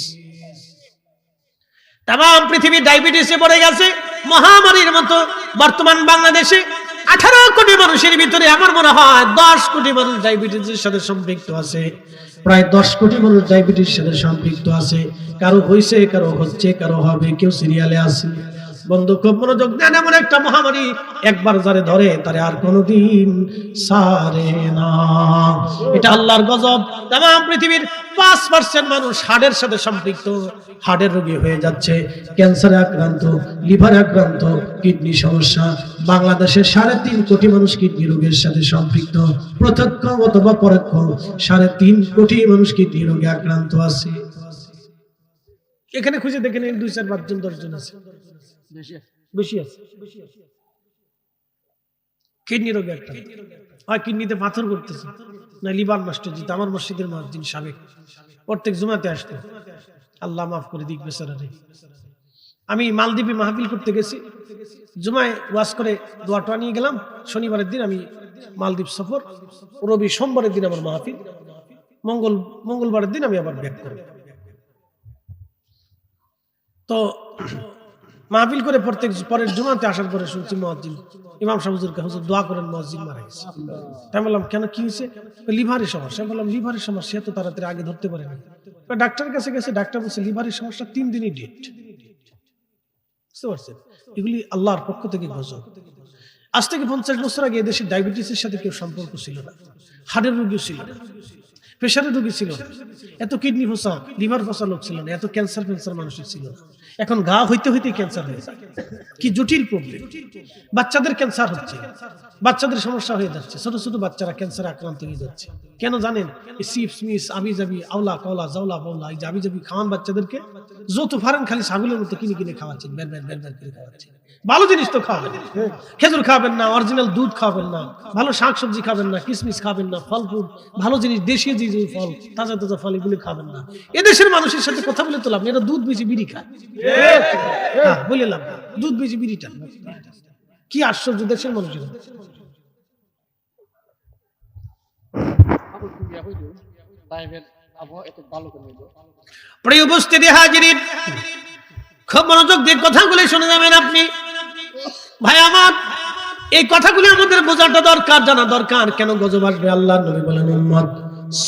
तमाम পৃথিবী ডায়াবেটিসে পড়ে গেছে মহামারীর মতো। বর্তমান বাংলাদেশে 18 কোটি মানুষের ভিতরে আমার মনে হয় 10 কোটি মানুষ ডায়াবেটিসের সাথে সম্পৃক্ত আছে। প্রায় 10 কোটি মানুষ ডায়াবেটিসের সাথে সম্পৃক্ত আছে। কারো হইছে, কারো হচ্ছে, কারো হবে, কেউ সিরিয়ালে আছে। বন্ধু খুব মনোযোগ দেন, এমন একটা মহামারী একবার যারে ধরে তারে আর কোনোদিন সারে না। এটা আল্লাহর গজব। तमाम পৃথিবীর 5% মানুষ হার্টের সাথে সম্পৃক্ত, হার্টের রোগী হয়ে যাচ্ছে, ক্যান্সারে আক্রান্ত, লিভারে আক্রান্ত, কিডনি সমস্যা। বাংলাদেশের 3.5 কোটি মানুষ কিডনি রোগের সাথে সম্পৃক্ত, প্রত্যক্ষ অথবা পরোক্ষ 3.5 কোটি মানুষ কিডনি রোগে আক্রান্ত আছে। এখানে খুঁজে দেখেন 2, 4, 5 জন 10 জন আছে, বেশি আছে। কিডনি রোগে একটা হয়, কিডনিতে পাথর করতেছে, না লিভার নষ্ট হচ্ছে। আমার মসজিদের মুয়াজ্জিন সাবেক প্রত্যেক জুমাতে আসতো, আল্লাহ মাফ করে দিক বেচারারে। আমি মালদ্বীপে মাহফিল করতে গেছি, জুমায় ওয়াজ করে দোয়াটা নিয়ে গেলাম। শনিবারের দিন আমি মালদ্বীপ সফর, রবি সোমবারের দিন আমার মাহফিল, মঙ্গলবারের দিন আমি আবার ব্যাক করব। তো মাহফিল করে প্রত্যেক পরের জুমাতে আসার পরে শুনছি মুয়াজ্জিন ইমাম সাহেব হুজুরকে, হুজুর দোয়া করেন, মুয়াজ্জিন মারা গেছে। তাই বললাম কেন, কি হয়েছে? লিভারের সমস্যা। বললাম লিভারের সমস্যা এত তাড়াতাড়ি আগে ধরতে পারেনি। ডাক্তারের কাছে গেছে, ডাক্তার বলছে লিভারের সমস্যা 3 দিনই ডেট। বুঝতে পারছেন? এগুলি আল্লাহর পক্ষ থেকে গজব। আজ থেকে 50 বছর আগে এদেশে ডায়াবেটিসের সাথে কেউ সম্পর্ক ছিল না, হার্টের রোগী ছিল না, প্রেশারের রোগী ছিল না, এত কিডনি ফসা, লিভার ফসা লোক ছিল না, এত ক্যান্সার মানুষের ছিল না। এখন ঘা হইতে হইতে ক্যান্সার হয়ে যায়। কি জটিল প্রবলেম! বাচ্চাদের ক্যান্সার হচ্ছে, বাচ্চাদের সমস্যা হয়ে যাচ্ছে, ছোট ছোট বাচ্চারা ক্যান্সারে আক্রান্ত হয়ে যাচ্ছে। কেন জানেন? এই চিপস মিস আবিজাবি আওলা কওলা জাওলা বাউলা, এই যে আবিজাবি খাওয়ান বাচ্চাদেরকে, যত ফারেন খালি ছাগলের মতো কিনে কিনে খাওয়াচ্ছেন, বের করে খাওয়াচ্ছেন। ভালো জিনিস তো খাবেন, খেজুর খাবেন না, অরিজিনাল দুধ খাবেন না, ভালো শাকসবজি খাবেন না, কিশমিশ খাবেন না, ফল ফুল ভালো জিনিস, দেশীয় যে ফল, তাজা তাজা ফল, এগুলি খাবেন না। এদেশের মানুষের সাথে কথা বলে তো লাভ নেই, এরা দুধ বেশি বিড়ি খায়, বলে লাভ, দুধ বেশি বিড়িটা কি আশ্চর্য দেশের মানুষের। প্রিয় উপস্থিতি হাজিরিন, খুব মনোযোগ দিয়ে কথাগুলি শুনে যাবেন আপনি। ভাই আমার, এই কথাগুলি আমাদের বোঝাটা দরকার, জানা দরকার। কেন গজব আসবে? আল্লাহর নবী বলেন উম্মত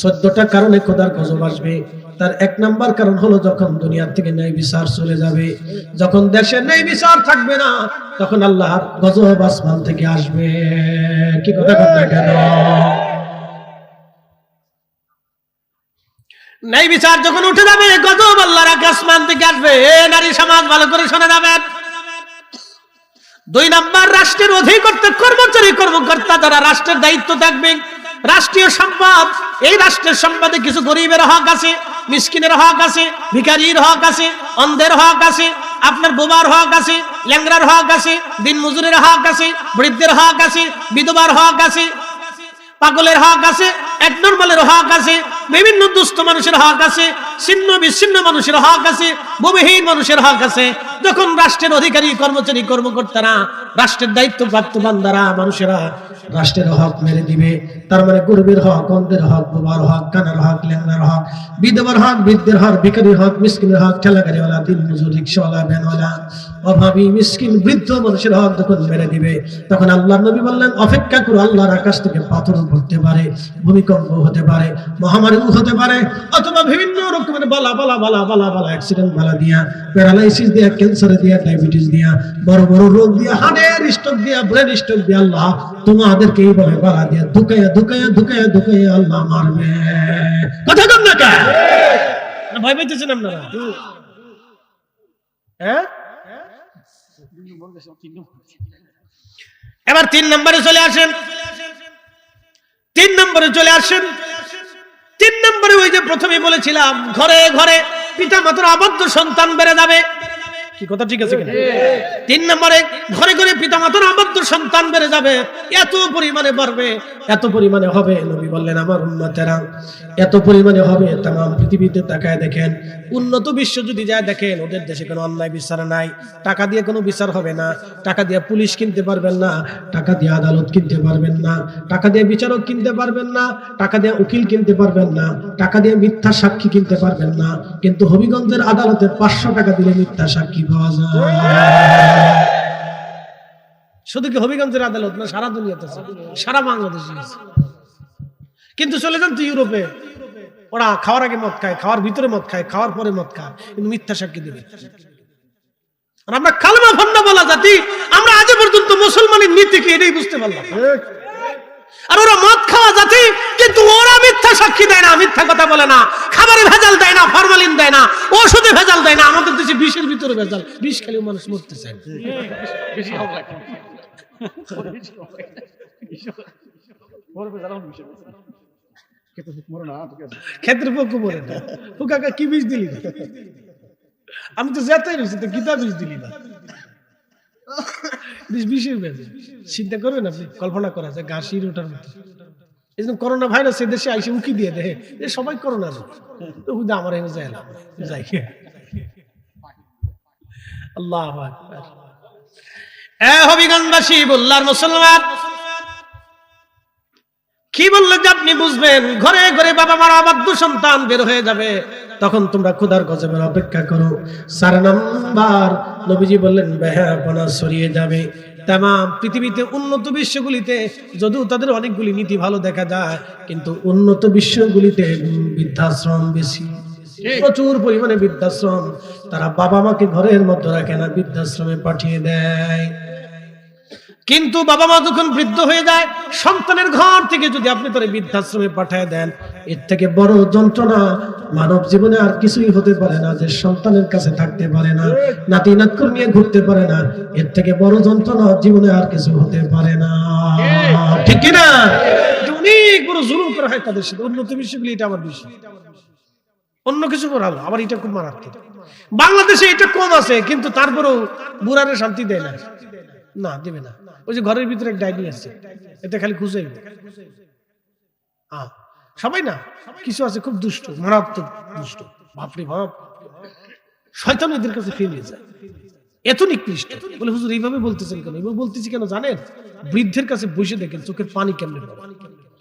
14টা কারণে খোদার গজব আসবে। তার 1 নাম্বার কারণ হলো যখন দুনিয়া থেকে ন্যায় বিচার চলে যাবে, যখন দেশে ন্যায় বিচার থাকবে না, তখন আল্লাহর গজব আসমান থেকে আসবে। কি কথা বলতে কেন? ন্যায় বিচার যখন উঠে যাবে, গজব আল্লাহর আসমান থেকে আসবে। নারী সমাজ ভালো করে শুনে যাবেন। 2 নাম্বার, রাষ্ট্রের অধিকর্তা কর্মচারী কর্মকর্তা যারা রাষ্ট্রের দায়িত্ব থাকবে, রাষ্ট্রীয় সম্পদ, এই রাষ্ট্রের সম্পদে কিছু গরিবের হক আছে, মিসকিনের হক আছে, ভিখারির হক আছে, অন্ধের হক আছে, আপনার বোবার হক আছে, ল্যাংড়ার হক আছে, দিনমজুরের হক আছে, বৃদ্ধের হক আছে, বিধবার হক আছে, পাগলের হক আছে, একনর্মালের হক আছে, বিভিন্ন দুস্থ মানুষের হক আছে, ছিন্ন বিচ্ছিন্ন মানুষের হক আছে, ভূমিহীন মানুষের হক আছে। যখন রাষ্ট্রের অধিকারী কর্মচারী কর্মকর্তারা, রাষ্ট্রের দায়িত্বপ্রাপ্ত বান্দারা, মানুষেরা রাষ্ট্রের হক মেরে দিবে, তার মানে গরিবের হক, অন্ধের হক, বোবার হক, কানার হক, ল্যাংড়ার হক, বিধবার হক, বৃদ্ধের হক, ভিখারির হক, মিসকিনের হক, ঠেলাগাড়িওয়ালা, দিনমজুর, রিকশাওয়ালা, ভ্যানওয়ালা, অভাবী, মিসকিন, বৃদ্ধ মানুষের হক যখন মেরে দিবে, তখন আল্লাহর নবী বললেন অপেক্ষা করো, আল্লাহর আকাশ থেকে পাথর পড়তে পারে, ভূমিকম্প হতে পারে, মহামারী হতে পারে, অথবা বিভিন্ন রকমের বালা অ্যাক্সিডেন্ট বালা দিয়া, প্যারালাইসিস দিয়া, ক্যান্সার দিয়া, ডায়াবেটিস দিয়া, বড় বড় রোগ দিয়া, হার্টের স্ট্রোক দিয়া, ব্রেন স্ট্রোক দিয়া, আল্লাহ তোমাদেরকে এইভাবে বালা দিয়া ধুকাইয়া আল্লাহ মারবে। কথা কম না কেন? ভয় পাইতেছেন আপনারা? হ্যাঁ, এবার 3 নম্বরে চলে আসেন। 3 নম্বরে ওই যে প্রথমে বলেছিলাম, ঘরে ঘরে পিতা মাতার আবদ্ধ সন্তান বেড়ে যাবে। কি কথা ঠিক আছে কিনা? 3 নম্বরে ঘরে ঘরে পিতা মাতার আবদ্ধ সন্তান বেড়ে যাবে। এত পরিমাণে বাড়বে, এত পরিমাণে হবে, নবী বললেন আমার উম্মতেরা এত পরিমাণে হবে। তামাম পৃথিবীতে তাকায় দেখেন, উন্নত বিশ্ব যদি যায় দেখেন, ওদের দেশে কোনো অন্যায় বিচার নাই, টাকা দিয়ে কোনো বিচার হবে না, টাকা দিয়ে পুলিশ কিনতে পারবেন না, টাকা দিয়ে আদালত কিনতে পারবেন না, টাকা দিয়ে বিচারক কিনতে পারবেন না, টাকা দিয়ে উকিল কিনতে পারবেন না, টাকা দিয়ে মিথ্যা সাক্ষী কিনতে পারবেন না। কিন্তু হবিগঞ্জের আদালতে 500 টাকা দিলে মিথ্যা সাক্ষী পাওয়া যায়। শুধু কি হবিগঞ্জের আদালত না, সারা দুনিয়াতে, সারা বাংলাদেশে। কিন্তু চলে যান তো ইউরোপে, ওরা খাওয়ার আগে মদ খায়, খাওয়ার ভিতরে মদ খায়, খাওয়ার পরে মদ খায়, কিন্তু মিথ্যা সাক্ষী দিবে। আর আমরা কালেমা ভণ্ড বলা জাতি, আমরা আজ পর্যন্ত মুসলমানের নীতি কি এটাই বুঝতে পারলাম। আর ওরা মদ খাওয়া জাতি, কিন্তু ওরা মিথ্যা সাক্ষী দেয় না, মিথ্যা কথা বলে না, খাবারে ভেজাল দেয় না, ফরমালিন দেয় না, ওষুধে ভেজাল দেয় না। আমাদের দেশে বিষের ভিতরে ভেজাল, বিষ খেলেও মানুষ মরতে চায়। ক্ষেত্রে পক্ষ পড়ে না, কাকা কি বিষ দিলি না? আমি তো যেতেই রয়েছি, তো গীতা বিষ দিলি না? বিষের ভেজাল চিন্তা করবেন আপনি, কল্পনা করা যায় ঘাসির ওটার মতো। এই জন্য করোনা ভাইরাস দেশে আইসে উকি দিয়ে দেয়, সবাই করোনা আমার এনে যায় না, যাই আল্লাহু আকবার। হবিগঞ্জবাসী, বললার মুসলমান, কি বললো যে আপনি বুঝবেন, ঘরে ঘরে বাবা মারা আবদ্ধ সন্তান বের হয়ে যাবে, তখন তোমরা খোদার গজবের অপেক্ষা করো। 4 নাম্বার, নবীজি বললেন বেহায়াপনা ছড়িয়ে যাবে। তামাম পৃথিবীতে উন্নত বিশ্বগুলিতে যদিও তাদের অনেকগুলি নীতি ভালো দেখা যায়, কিন্তু উন্নত বিশ্বগুলিতে বৃদ্ধাশ্রম বেশি, প্রচুর পরিমাণে বৃদ্ধাশ্রম। তারা বাবা মাকে ঘরের মধ্যে রাখে না, বৃদ্ধাশ্রমে পাঠিয়ে দেয়। কিন্তু বাবা মা যখন বৃদ্ধ হয়ে যায়, সন্তানের ঘর থেকে যদি আপনি তার বৃদ্ধাশ্রমে পাঠিয়ে দেন, এর থেকে বড় যন্ত্রণা মানব জীবনে আর কিছুই হতে পারে না। যে সন্তানের কাছে থাকতে পারে না, নাতি নাতকুর নিয়ে ঘুরতে পারে না, এর থেকে বড় যন্ত্রণা জীবনে আর কিছু হতে পারে না। ঠিক কিনা? অনেক বড় জুলুম করা হয় তাদের সাথে। উন্নত বিশ্বগুলি এটা আবার বেশি, অন্য কিছু করা হলো আবার এটা খুব মারাত্মক। বাংলাদেশে এটা কম আছে, কিন্তু তারপরেও বুড়ারে শান্তি দেয় না, না দেবে না। ওই যে ঘরের ভিতরে এক ডাইনি আছে, এটা খালি খুঁজে সবাই না, কিছু আছে খুব দুষ্ট, মারাত্মক দুষ্ট, বাপরে বাপ, শয়তান এদের কাছে ফেলে যায়, এত নিকৃষ্ট। বলে হুজুর এইভাবে বলতেছেন কেন? এইভাবে বলতেছি কেন জানেন? বৃদ্ধের কাছে বসে দেখেন চোখের পানি কেমনে,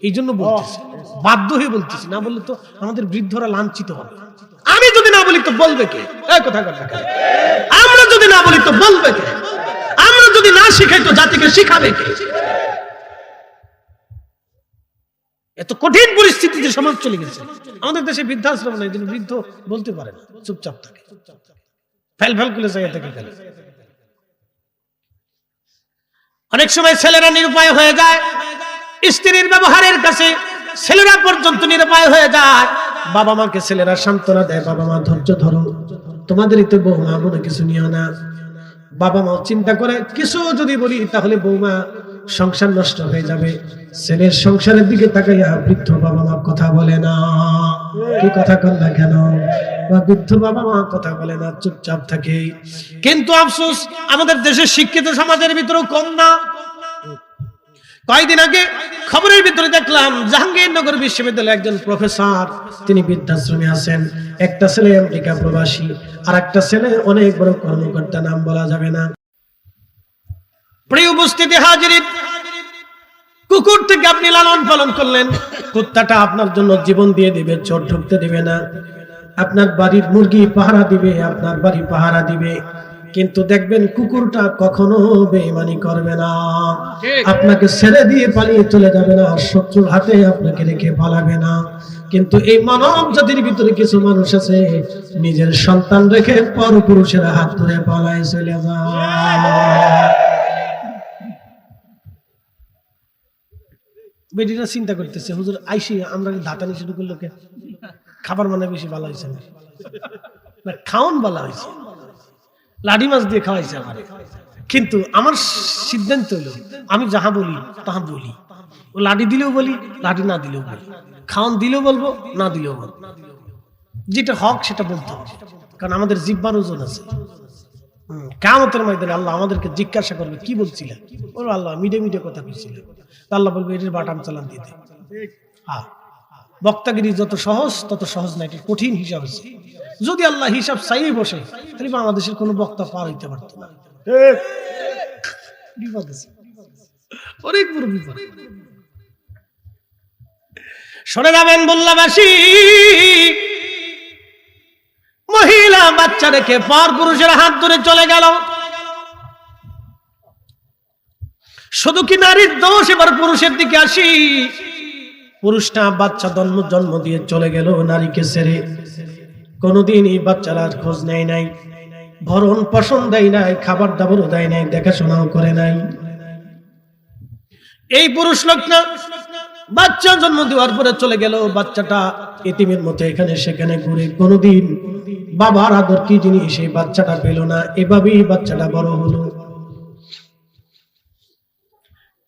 এই জন্য বলতেছি, বাধ্য হয়ে বলতেছি, না বললে তো আমাদের বৃদ্ধরা লাঞ্ছিত হবে। আমি যদি না বলি তো বলবে কে? কথা আমরা যদি না বলি তো বলবে কে? আমরা যদি না শিখাই তো জাতিকে শিখাবে কে? এত কঠিন পরিস্থিতিতে সমাজ চলে গেছে। আমাদের দেশে বৃদ্ধাশ্রম নাই, কিন্তু বৃদ্ধ বলতে পারে না, চুপচাপ থাকে, ফেল করে জায়গা থেকে ফেলে। অনেক সময় ছেলেরা নিরুপায় হয়ে যায়, স্ত্রীর ব্যবহারের কাছে ছেলেরা পর্যন্ত নিরুপায় হয়ে যায়। বাবা মাকে ছেলেরা সান্ত্বনা দেয়, বাবা মা ধৈর্য ধরো, তোমাদেরই তো বৌমা, মনে কিছু নিও না। বাবা মা চিন্তা করে কিছু যদি বলি তাহলে বৌমা সংসার নষ্ট হয়ে যাবে। ছেলের সংসারের দিকে তাকাইয়া বৃদ্ধ বাবা মা কথা বলে না। কি কথা কর না কেন? বৃদ্ধ বাবা মা কথা বলে না, চুপচাপ থাকে। কিন্তু আফসোস আমাদের দেশের শিক্ষিত সমাজের ভিতরেও কম না। কয়েকদিন আগে খবরের ভিতরে দেখলাম জাহাঙ্গীরনগর বিশ্ববিদ্যালয়ের একজন প্রফেসর, তিনি বৃদ্ধাশ্রমে আছেন। একটা ছেলে আমেরিকা প্রবাসী, আর একটা ছেলে অনেক বড় কর্মকর্তা, নাম বলা যাবে না। প্রিয় উপস্থিতি হাজিরিন, কুকুর থেকে আপনি লালন পালন করলেন, কুত্তাটা আপনার জন্য জীবন দিয়ে দিবে, চোর ঢুকতে দিবে না, আপনার বাড়ির মুরগি পাহারা দিবে, আপনার বাড়ি পাহারা দিবে। কিন্তু দেখবেন কুকুরটা কখনো বেঈমানি করবে না, আপনাকে ছেড়ে দিয়ে পালিয়ে চলে যাবে না, শত্রুর হাতে আপনাকে রেখে পালাবে না। কিন্তু এই মানব জাতির ভিতরে কিছু মানুষ আছে, নিজের সন্তান রেখে পরপুরুষের হাত ধরে পালায় চলে যায়। বেটিরা চিন্তা করতেছে, হুজুর আইসি আমরা ধাতানি শুরু করলো কে? খাবার মানে বেশি ভালো হয়েছে না, খাওয়ান ভালো হয়েছে, লাডি মাছ দিয়ে খাওয়াইছে আমার। কিন্তু আমার সিদ্ধান্ত হলো আমি যাহা বলি তাহা বলি, ও লাডি দিলেও বলি, লাডি না দিলেও বলি, খাওয়ান দিলেও বলবো, না দিলেও বলবো, যেটা হক সেটা বলতে হবে, কারণ আমাদের জিহ্বার ওজন আছে। কিয়ামতের ময়দানে আল্লাহ আমাদেরকে জিজ্ঞাসা করবে কি বলছিলেন? বলবো আল্লাহ মিডে কথা বলছিলেন। আল্লাহ বলবে এটির বাটাম চালান দিতে। বক্তাগিরি যত সহজ তত সহজ না, এটি কঠিন হিসাব আছে। যদি আল্লাহ হিসাব চাইয়ে বসে তাহলে বাংলাদেশের কোনো বক্তা পার হইতে পারত না। বিপদ আছে, অনেক বড় বিপদ। সরে যাবেন বল্লাবাসী, মহিলা বাচ্চা রেখে পর পুরুষের হাত ধরে চলে গেল। শুধু কি নারীর দোষ? এবার পুরুষের দিকে আসি। পুরুষটা বাচ্চা জন্ম দিয়ে চলে গেল নারীকে ছেড়ে। কোনদিন এই বাচ্চার খোঁজ নেয় নাই, ভরণ পোষণ দেয় নাই, খাবার দাবারও দেয় নাই, দেখাশোনাও করে নাই। এই পুরুষ লোকটা বাচ্চা জন্ম দেওয়ার পরে চলে গেল। বাচ্চাটা এতিমের মতো এখানে সেখানে ঘুরে, কোনদিন বাবার আদর কি জিনিস সেই বাচ্চাটা পেল না। এভাবেই বাচ্চাটা বড় হলো।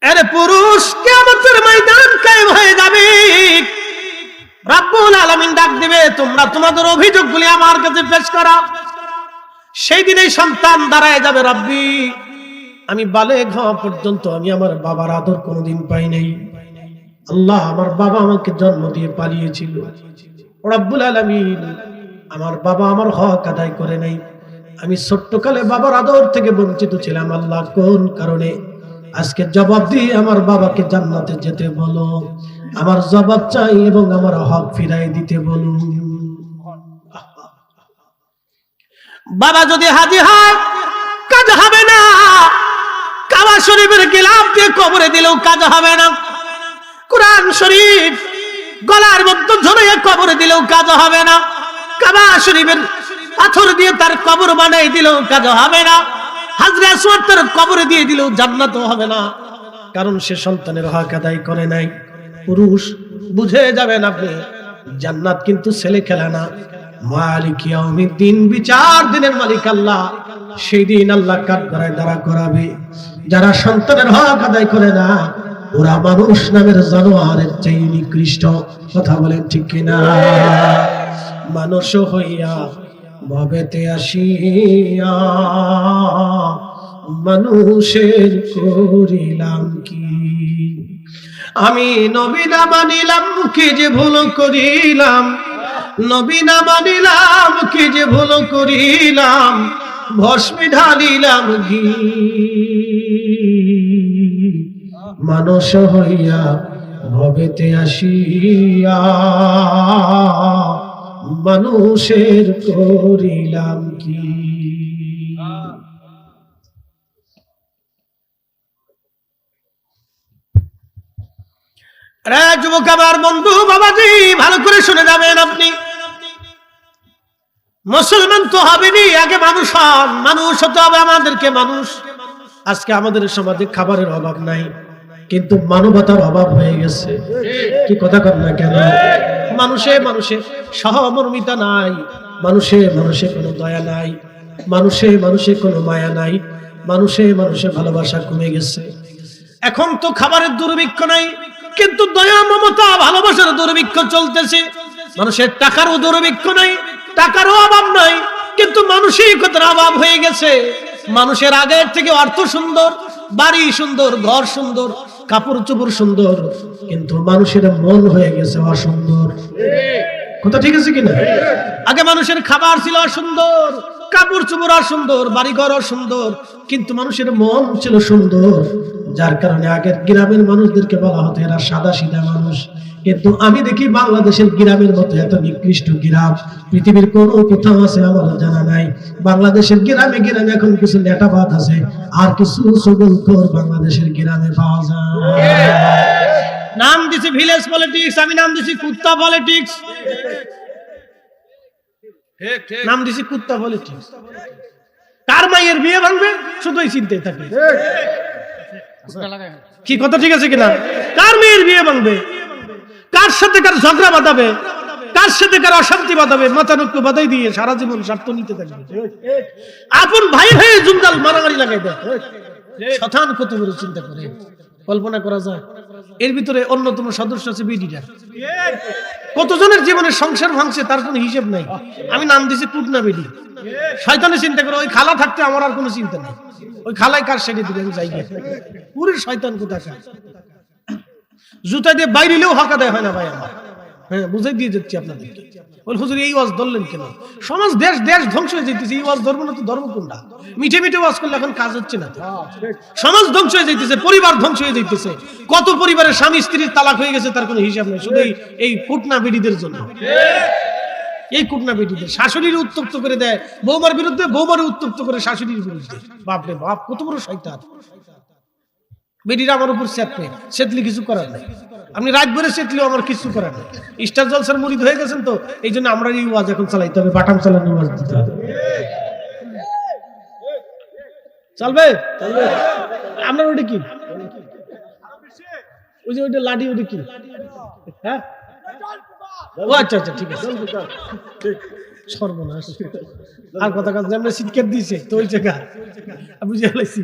আরে পুরুষ কিয়ামতের ময়দান কায়েম হয়ে যাবে, রব্বুল আলামিন ডাক দিবে, তোমরা তোমাদের অভিযোগগুলি আমার কাছে পেশ করো। সেই দিনেই সন্তান দাঁড়ায় যাবে, রব্বি আমি বালেগ হওয়া পর্যন্ত আমি আমার বাবার আদর কোনোদিন পাই নাই। আল্লাহ আমার বাবা আমাকে জন্ম দিয়ে পালিয়েছিল, রব্বুল আলামিন আমার বাবা আমার হক আদায় করে নাই। আমি ছোট্টকালে বাবার আদর থেকে বঞ্চিত ছিলাম। আল্লাহ কোন কারণে? আজকে জবাব দিয়ে আমার বাবাকে জান্নাতে যেতে বলো, আমার জবাব চাই এবং আমার হক ফিরাই দিতে বলো। বাবা যদি হাজির হয় কাজ হবে না, কাবা শরীফের গিলাফ দিয়ে কবরে দিলেও কাজ হবে না, কোরআন শরীফ গলার মধ্যে ঝুলিয়ে কবরে দিলেও কাজ হবে না, কাবা শরীফের পাথর দিয়ে তার কবর বানাই দিলেও কাজ হবে না, হাজরে আসওয়াদ তার কবরে দিয়ে দিলেও জান্নাতও হবে না, কারণ সে সন্তানের হক আদায় করে নাই। পুরুষ বুঝে যাবেন আপনি, জান্নাত কিন্তু ছেলে খেলা না। মালিক ইয়াউমিদ্দিন, বিচার দিনের মালিক আল্লাহ। সেই দিন আল্লাহ কাঠগড়ায় দাঁড়া করাবে। যারা সন্তানের হক আদায় করে না ওরা মানুষ নামের জানোয়ারের চেয়ে নিকৃষ্ট। কথা বলেন ঠিক কিনা? মানুষ হইয়া ভবেতে আসিয়া মানুষের করিলাম কি? আমি নবী না মানিলাম কি যে ভুল করিলাম, নবী না মানিলাম কি যে ভুল করিলাম, ভস্মে ঢালিলাম ঘি। মানুষ হইয়া ভবেতে আসিয়া মানুষের করিলাম কি। যুবক আমার বন্ধু বাবাজি, ভালো করে শুনে যাবেন। আপনি মুসলমান তো হবেনি, আগে মানুষ হন। মানুষ হতে হবে আমাদেরকে মানুষ। আজকে আমাদের সমাজে খাবারের অভাব নাই, কিন্তু মানবতার অভাব হয়ে গেছে। কি কথা কর না কেন? মানুষে মানুষে সহমর্মিতা নাই, মানুষে মানুষে কোনো দয়া নাই, মানুষে মানুষে কোনো মায়া নাই, মানুষে মানুষে ভালোবাসা কমে গেছে। এখন তো খাবারের দুর্ভিক্ষ নাই, কিন্তু দয়া মমতা ভালোবাসার দুর্ভিক্ষ চলতেছে। মানুষের টাকারও দুর্ভিক্ষ নাই, টাকারও অভাব নাই, কিন্তু মানসিকতার অভাব হয়ে গেছে। মানুষের আগের থেকে অর্থ সুন্দর, বাড়ি সুন্দর, ঘর সুন্দর, কাপড় চোপড় সুন্দর, কিন্তু মানুষের মন হয়ে গেছে অসুন্দর। কথা ঠিক আছে কিনা? আগে মানুষের খাবার ছিল সুন্দর, কাপড় চোপড় সুন্দর, বাড়িঘর সুন্দর, কিন্তু মানুষের মন ছিল সুন্দর। যার কারণে আগের গ্রামের মানুষদেরকে বলা হতো এরা সাদা সিধা মানুষ। কিন্তু আমি দেখি বাংলাদেশের গ্রামের মতো এত নিকৃষ্ট গ্রাম পৃথিবীর কোন কোথাও আছে আমার জানা নাই। বাংলাদেশের গ্রামে গ্রামে এখন কিছু নেটাবাদ আছে, আর কিছু সবলখোর বাংলাদেশের গ্রামে পাওয়া যায়। নাম দিছি ভিলেজ পলিটিক্স, আমি নাম দিছি কুত্তা পলিটিক্স। নাম দিছি কুত্তা পলিটিক্স। কার মায়ের বিয়ে ভাঙবে শুধু এই চিন্তায় থাকে। কি কথা ঠিক আছে কিনা? কার মেয়ের বিয়ে ভাঙবে, কার সাথে কার ঝগড়া বাঁধাবে, কার সাথে কার অশান্তি বাঁধাবে, মাথা নক্য বাধাই দিয়ে সারা জীবন স্বার্থ নিতে থাকবে। আপন ভাই ভাই জুমদাল মারামারি লাগাই দেয়। শতান কত বড় চিন্তা করে, কল্পনা করা যায়। এর ভিতরে অন্যতম সদস্য আছে বিডিটা। কতজনের জীবনের সংসার ভাঙছে তার কোনো হিসেব নাই। আমি নাম দিছি কুটনা বিডি। শয়তানে চিন্তা করে ওই খালা থাকতে আমার আর কোনো চিন্তা নাই। ওই খালাই কার সেটে দিবে আমি যাই। পুরো শয়তান কোথাকার। জুতা দিয়ে বাইরেলেও হকা দেয় হয় না ভাই আমার। হ্যাঁ, বুঝাই দিয়ে যাচ্ছি আপনাদেরকে। বল হুজুর এই ওয়াজ ধরলেন কেন? সমাজ দেশ দেশ ধ্বংস হয়ে যাইতেছে, এই ওয়াজ ধর্ম না তো ধর্ম কোনটা? মিঠে মিঠে ওয়াজ করলে এখন কাজ হচ্ছে না। সমাজ ধ্বংস হয়ে যাইতেছে, পরিবার ধ্বংস হয়ে যাইতেছে। কত পরিবারের স্বামী স্ত্রীর তালাক হয়ে গেছে তার কোনো হিসাব নেই, শুধু এই কুটনা বিডিদের জন্য। এই কুটনা বিডিদের শাশুড়ির উত্তপ্ত করে দেয় বৌমার বিরুদ্ধে, বৌমার উত্তপ্ত করে শাশুড়ির বিরুদ্ধে। বাপরে বাপ, কত বড় শয়তান। বেডিরা আমার উপর সেতলি কিছু করার নাই। আপনি রাত ভরে সেতলিও আমার কিছু করার নেই। স্টার জলসার মুরিদ হয়ে গেছেন তো, এই জন্য আমরা এই ওয়াজ এখন চালাইতে হবে, বাটাম চালানোর ওয়াজ দিতে হবে। চলবে? আপনার ওটা কি? ওই যে ওইটা লাঠি, ওটা কি? হ্যাঁ, ও আচ্ছা আচ্ছা, ঠিক আছে। সর্বনাশ। আর কথা কথা আমরা শিক্ষা দিয়েছে তো ওই জায়গা বুঝে ফেলাইছি।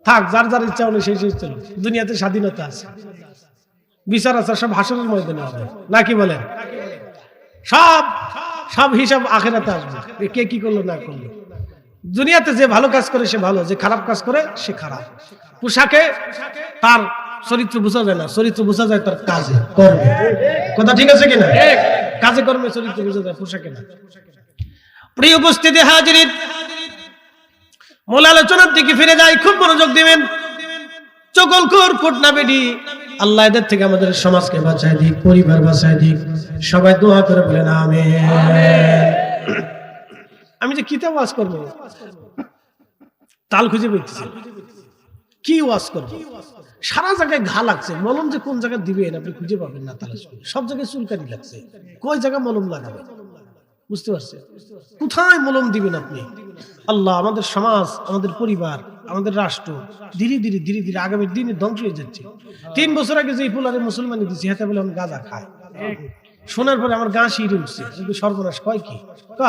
থাক, যার যার ইচ্ছা হলো সেই সেই চলো। দুনিয়াতে স্বাধীনতা আছে, বিচার আছে, সব হাসরের ময়দানে হবে, নাকি বলেন? সব সব হিসাব আখিরাতে আসবে, কে কি করলো না করলো। দুনিয়াতে যে ভালো কাজ করে সে ভালো, যে খারাপ কাজ করে সে খারাপ। পোশাকে তার চরিত্র বোঝা যায় না, চরিত্র বোঝা যায় তার কাজে কর্মে। কথা ঠিক আছে কিনা? কাজে কর্মে চরিত্র বোঝা যায়, পোশাকে না। প্রিয় উপস্থিতি হাজিরিন, মূল আলোচনার দিকে ফিরে যাই, খুব মনোযোগ দিবেন। চগলখোর কুটনা বেডি, আল্লাহ এদের থেকে আমাদের সমাজকে বাঁচায় দিক, পরিবার বাঁচায় দিক। সবাই দোয়া করে বলেন আমিন। আমি যে কিতাব ওয়াজ করবো তাল খুঁজে পেয়েছি, কি ওয়াজ করবো? সারা জায়গায় ঘা লাগছে, মলম যে কোন জায়গায় দিবেন আপনি খুঁজে পাবেন না। তালাশ করে সব জায়গায় চুলকানি লাগছে, কই জায়গায় মলম লাগাবে বুঝতে পারছেন? কোথায় মলম দিবেন আপনি? আল্লাহ, আমাদের সমাজ, আমাদের পরিবার, আমাদের রাষ্ট্র ধীরে ধীরে ধীরে ধীরে আগামী দিনে ধ্বংস হয়ে যাচ্ছে। 3 বছর আগে যে ফুলারে মুসলমানি দিচ্ছি, হাতে বলে আমি গাঁজা খায়, শোনার পরে আমার গা শিরে উঠছে। কিন্তু সর্বনাশ কয় কি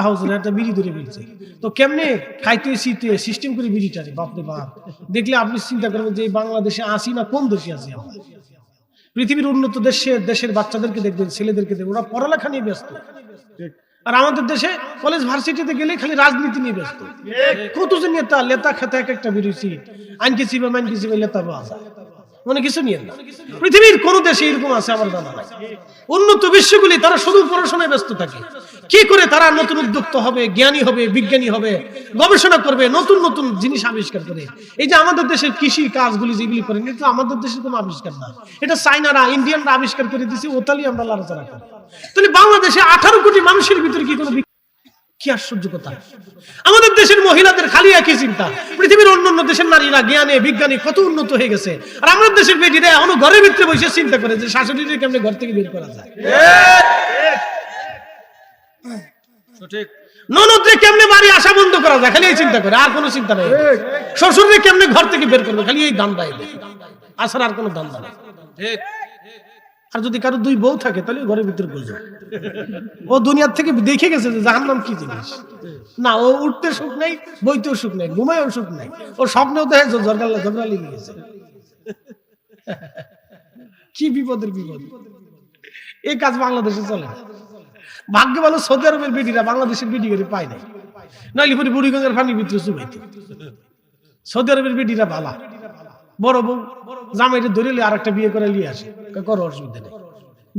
হাউজের একটা বিড়ি ধরে ফেলছে। তো কেমনে খাইতে শীতে সিস্টেম করে বিড়িটারে, বাপরে বাপ। দেখলে আপনি চিন্তা করবেন যে বাংলাদেশে আসি না কোন দেশে আছি আমরা। পৃথিবীর উন্নত দেশের বাচ্চাদেরকে দেখবেন, ছেলেদেরকে দেখবেন, ওরা পড়ালেখা নিয়ে ব্যস্ত। আর আমাদের দেশে কলেজ ভার্সিটিতে গেলে খালি রাজনীতি নিয়ে ব্যস্ত। কত যে নেতা লেতা খেতে এক একটা বিরোধী, আইনকে চিবে মাইনকে চিবে লেতা বাজা, মনে কিছু নিয়ে না। পৃথিবীর কোন দেশে এরকম আছে আমার জানা নাই। উন্নত বিশ্বগুলি তারা শুধু পড়াশোনায় ব্যস্ত থাকে, কি করে তারা নতুন উদ্যোক্তা হবে, জ্ঞানী হবে, বিজ্ঞানী হবে, গবেষণা করবে, নতুন নতুন জিনিস আবিষ্কার করে। এই যে আমাদের দেশের কৃষি কাজগুলি যেগুলি করেন, এটা আমাদের দেশের কোনো আবিষ্কার না, এটা চাইনারা ইন্ডিয়ানরা আবিষ্কার করে দিয়েছে, ওতালি আমরা আলোচনা করি। তাহলে বাংলাদেশে 18 কোটি মানুষের ভিতরে কি কোনো, কি আশ্চর্য কথা। আমাদের দেশের মহিলাদের খালি একই চিন্তা, পৃথিবীর অন্যান্য দেশের নারীরা জ্ঞানে বিজ্ঞানী কত উন্নত হয়ে গেছে, আর আমাদের দেশের বেটিরা এখনো ঘরের ভিতরে বসে চিন্তা করে যে শাশুড়িকে কেমনে ঘর থেকে বের করা যায়, ননদরে কেমনে বাড়ি আসা বন্ধ করা যায়, খালি এই চিন্তা করে, আর কোনো চিন্তা নেই। শ্বশুররে কেমনে ঘর থেকে বের করবে, খালি এই ধান্দা, আসার আর কোনো ধান্দা নেই। আর যদি কারো 2 বউ থাকে তাহলে ঘরের ভিতরে বুঝো, ও দুনিয়ার থেকে দেখে গেছে যে জাহান্নাম কি জিনিস। না, ও উঠতে সুখ নেই, বইতেও সুখ নেই, ঘুমায়ও সুখ নেই, ও স্বপ্নেও দেখে ঝগড়া লেগে গেছে। কি বিপদের বিপদ। এই কাজ বাংলাদেশে চলে না। ভাগ্য ভালো সৌদি আরবের বেটিরা বাংলাদেশের বেটি করে পায় নাই, নইলে পরে বুড়িগঙ্গার পানির ভিতরে চুবাইত। সৌদি আরবের বেটিরা ভালা, বড় বউ জামাইটা ধরে আর একটা বিয়ে করে নিয়ে আসে, করো অসুবিধা নেই,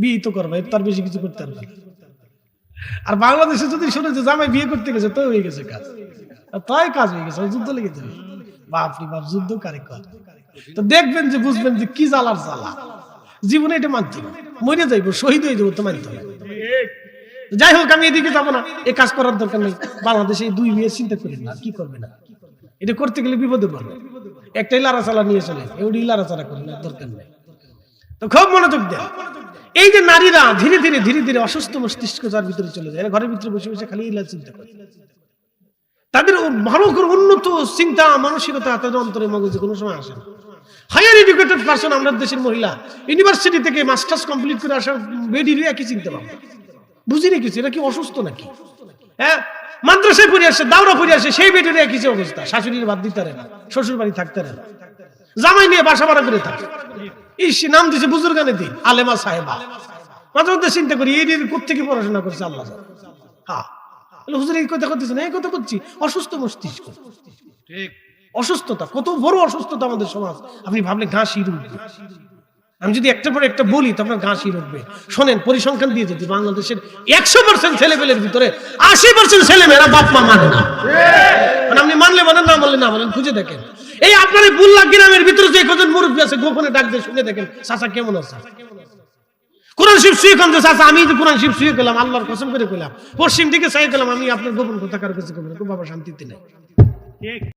বিয়ে তো করবে, তার বেশি কিছু করতে পারবে। আর বাংলাদেশে যদি শুনে যে জামাই বিয়ে করতে গেছে তো হয়ে গেছে কাজ, তাই কাজ হয়ে গেছে, যুদ্ধ লেগে যাবে। বাপরি বাপ, যুদ্ধ কারে কর। তো দেখবেন যে বুঝবেন যে কি জ্বালার জ্বালা, জীবনে এটা মানতে হবে, মরে যাইবো, শহীদ হয়ে যাবো, তো মানতে হবে। যাই হোক, আমি এদিকে যাবো না, এই কাজ করার দরকার নেই। বাংলাদেশে 2 বিয়ের চিন্তা করি না, কি করবে না, এটা করতে গেলে বিপদে পড়বে। একটাই লাড়াচালা নিয়ে চলে, এগুলি লাড়াচালা করি না, দরকার নেই। তো খুব মনোযোগ দেয়। এই যে নারীরা ধীরে ধীরে অসুস্থ মস্তিষ্ক যার ভিতরে চলে যায়, ঘরের ভিতরে বসে বসে খালি ইলা চিন্তা করে, তাদের ভালো করে উন্নত চিন্তা মানসিকতা তাদের অন্তরে মগজে কোনো সময় আসে না। হায়ার এডুকেটেড পারসন, আমাদের দেশের মহিলা ইউনিভার্সিটি থেকে মাস্টার্স কমপ্লিট করে আসা বেডিরও একই চিন্তা ভাবনা, বুঝি রেখেছি এরা কি অসুস্থ নাকি। হ্যাঁ, মাদ্রাসায় পড়ে আসে, দাওরা পড়ে আসে, সেই বেটির একই অবস্থা, শাশুড়ির বাদ দিতে পারে না, শ্বশুর বাড়ি থাকতে পারে না, জামাই নিয়ে বাসা ভাড়া করে থাকে। ইস, নাম দিছে বুজুর্গানে দিন, আলেমা সাহেবা। মাঝে মধ্যে চিন্তা করি এই কোথেকে পড়াশোনা করছে আল্লাহ। হ্যাঁ, হুজুর এই কথা করতেছে না, এই কথা করছি, অসুস্থ মস্তিষ্ক, অসুস্থতা, কত বড় অসুস্থতা আমাদের সমাজ। আপনি ভাবলে গা শির উঠবে। আমি যদি একটার পর একটা বলি তো আপনার গা শির উঠবে। শোনেন, পরিসংখ্যান দিয়ে যদি বাংলাদেশের 100% ছেলেমেয়ের ভিতরে 80% ছেলেমেয়েরা বাপ মা মানে না। আপনি মানলে মানেন, না মানলে না মানেন, খুঁজে দেখেন। এই আপনার এই বুল্লা গ্রামের ভিতরে যে কজন মুরব্বী আছে, গোপনে ডাক দিয়ে শুনে দেখেন, চাচা কেমন আছে। কোরআন শরীফ শুয়ে খান যে চাচা, আমি তো কোরআন শরীফ শুয়ে গেলাম, আল্লাহর কসম করে কইলাম, পশ্চিম দিকে চাই গেলাম, আমি আপনার গোপন কথা কারো কাছে কইলাম, বাবা শান্তিতে নেই।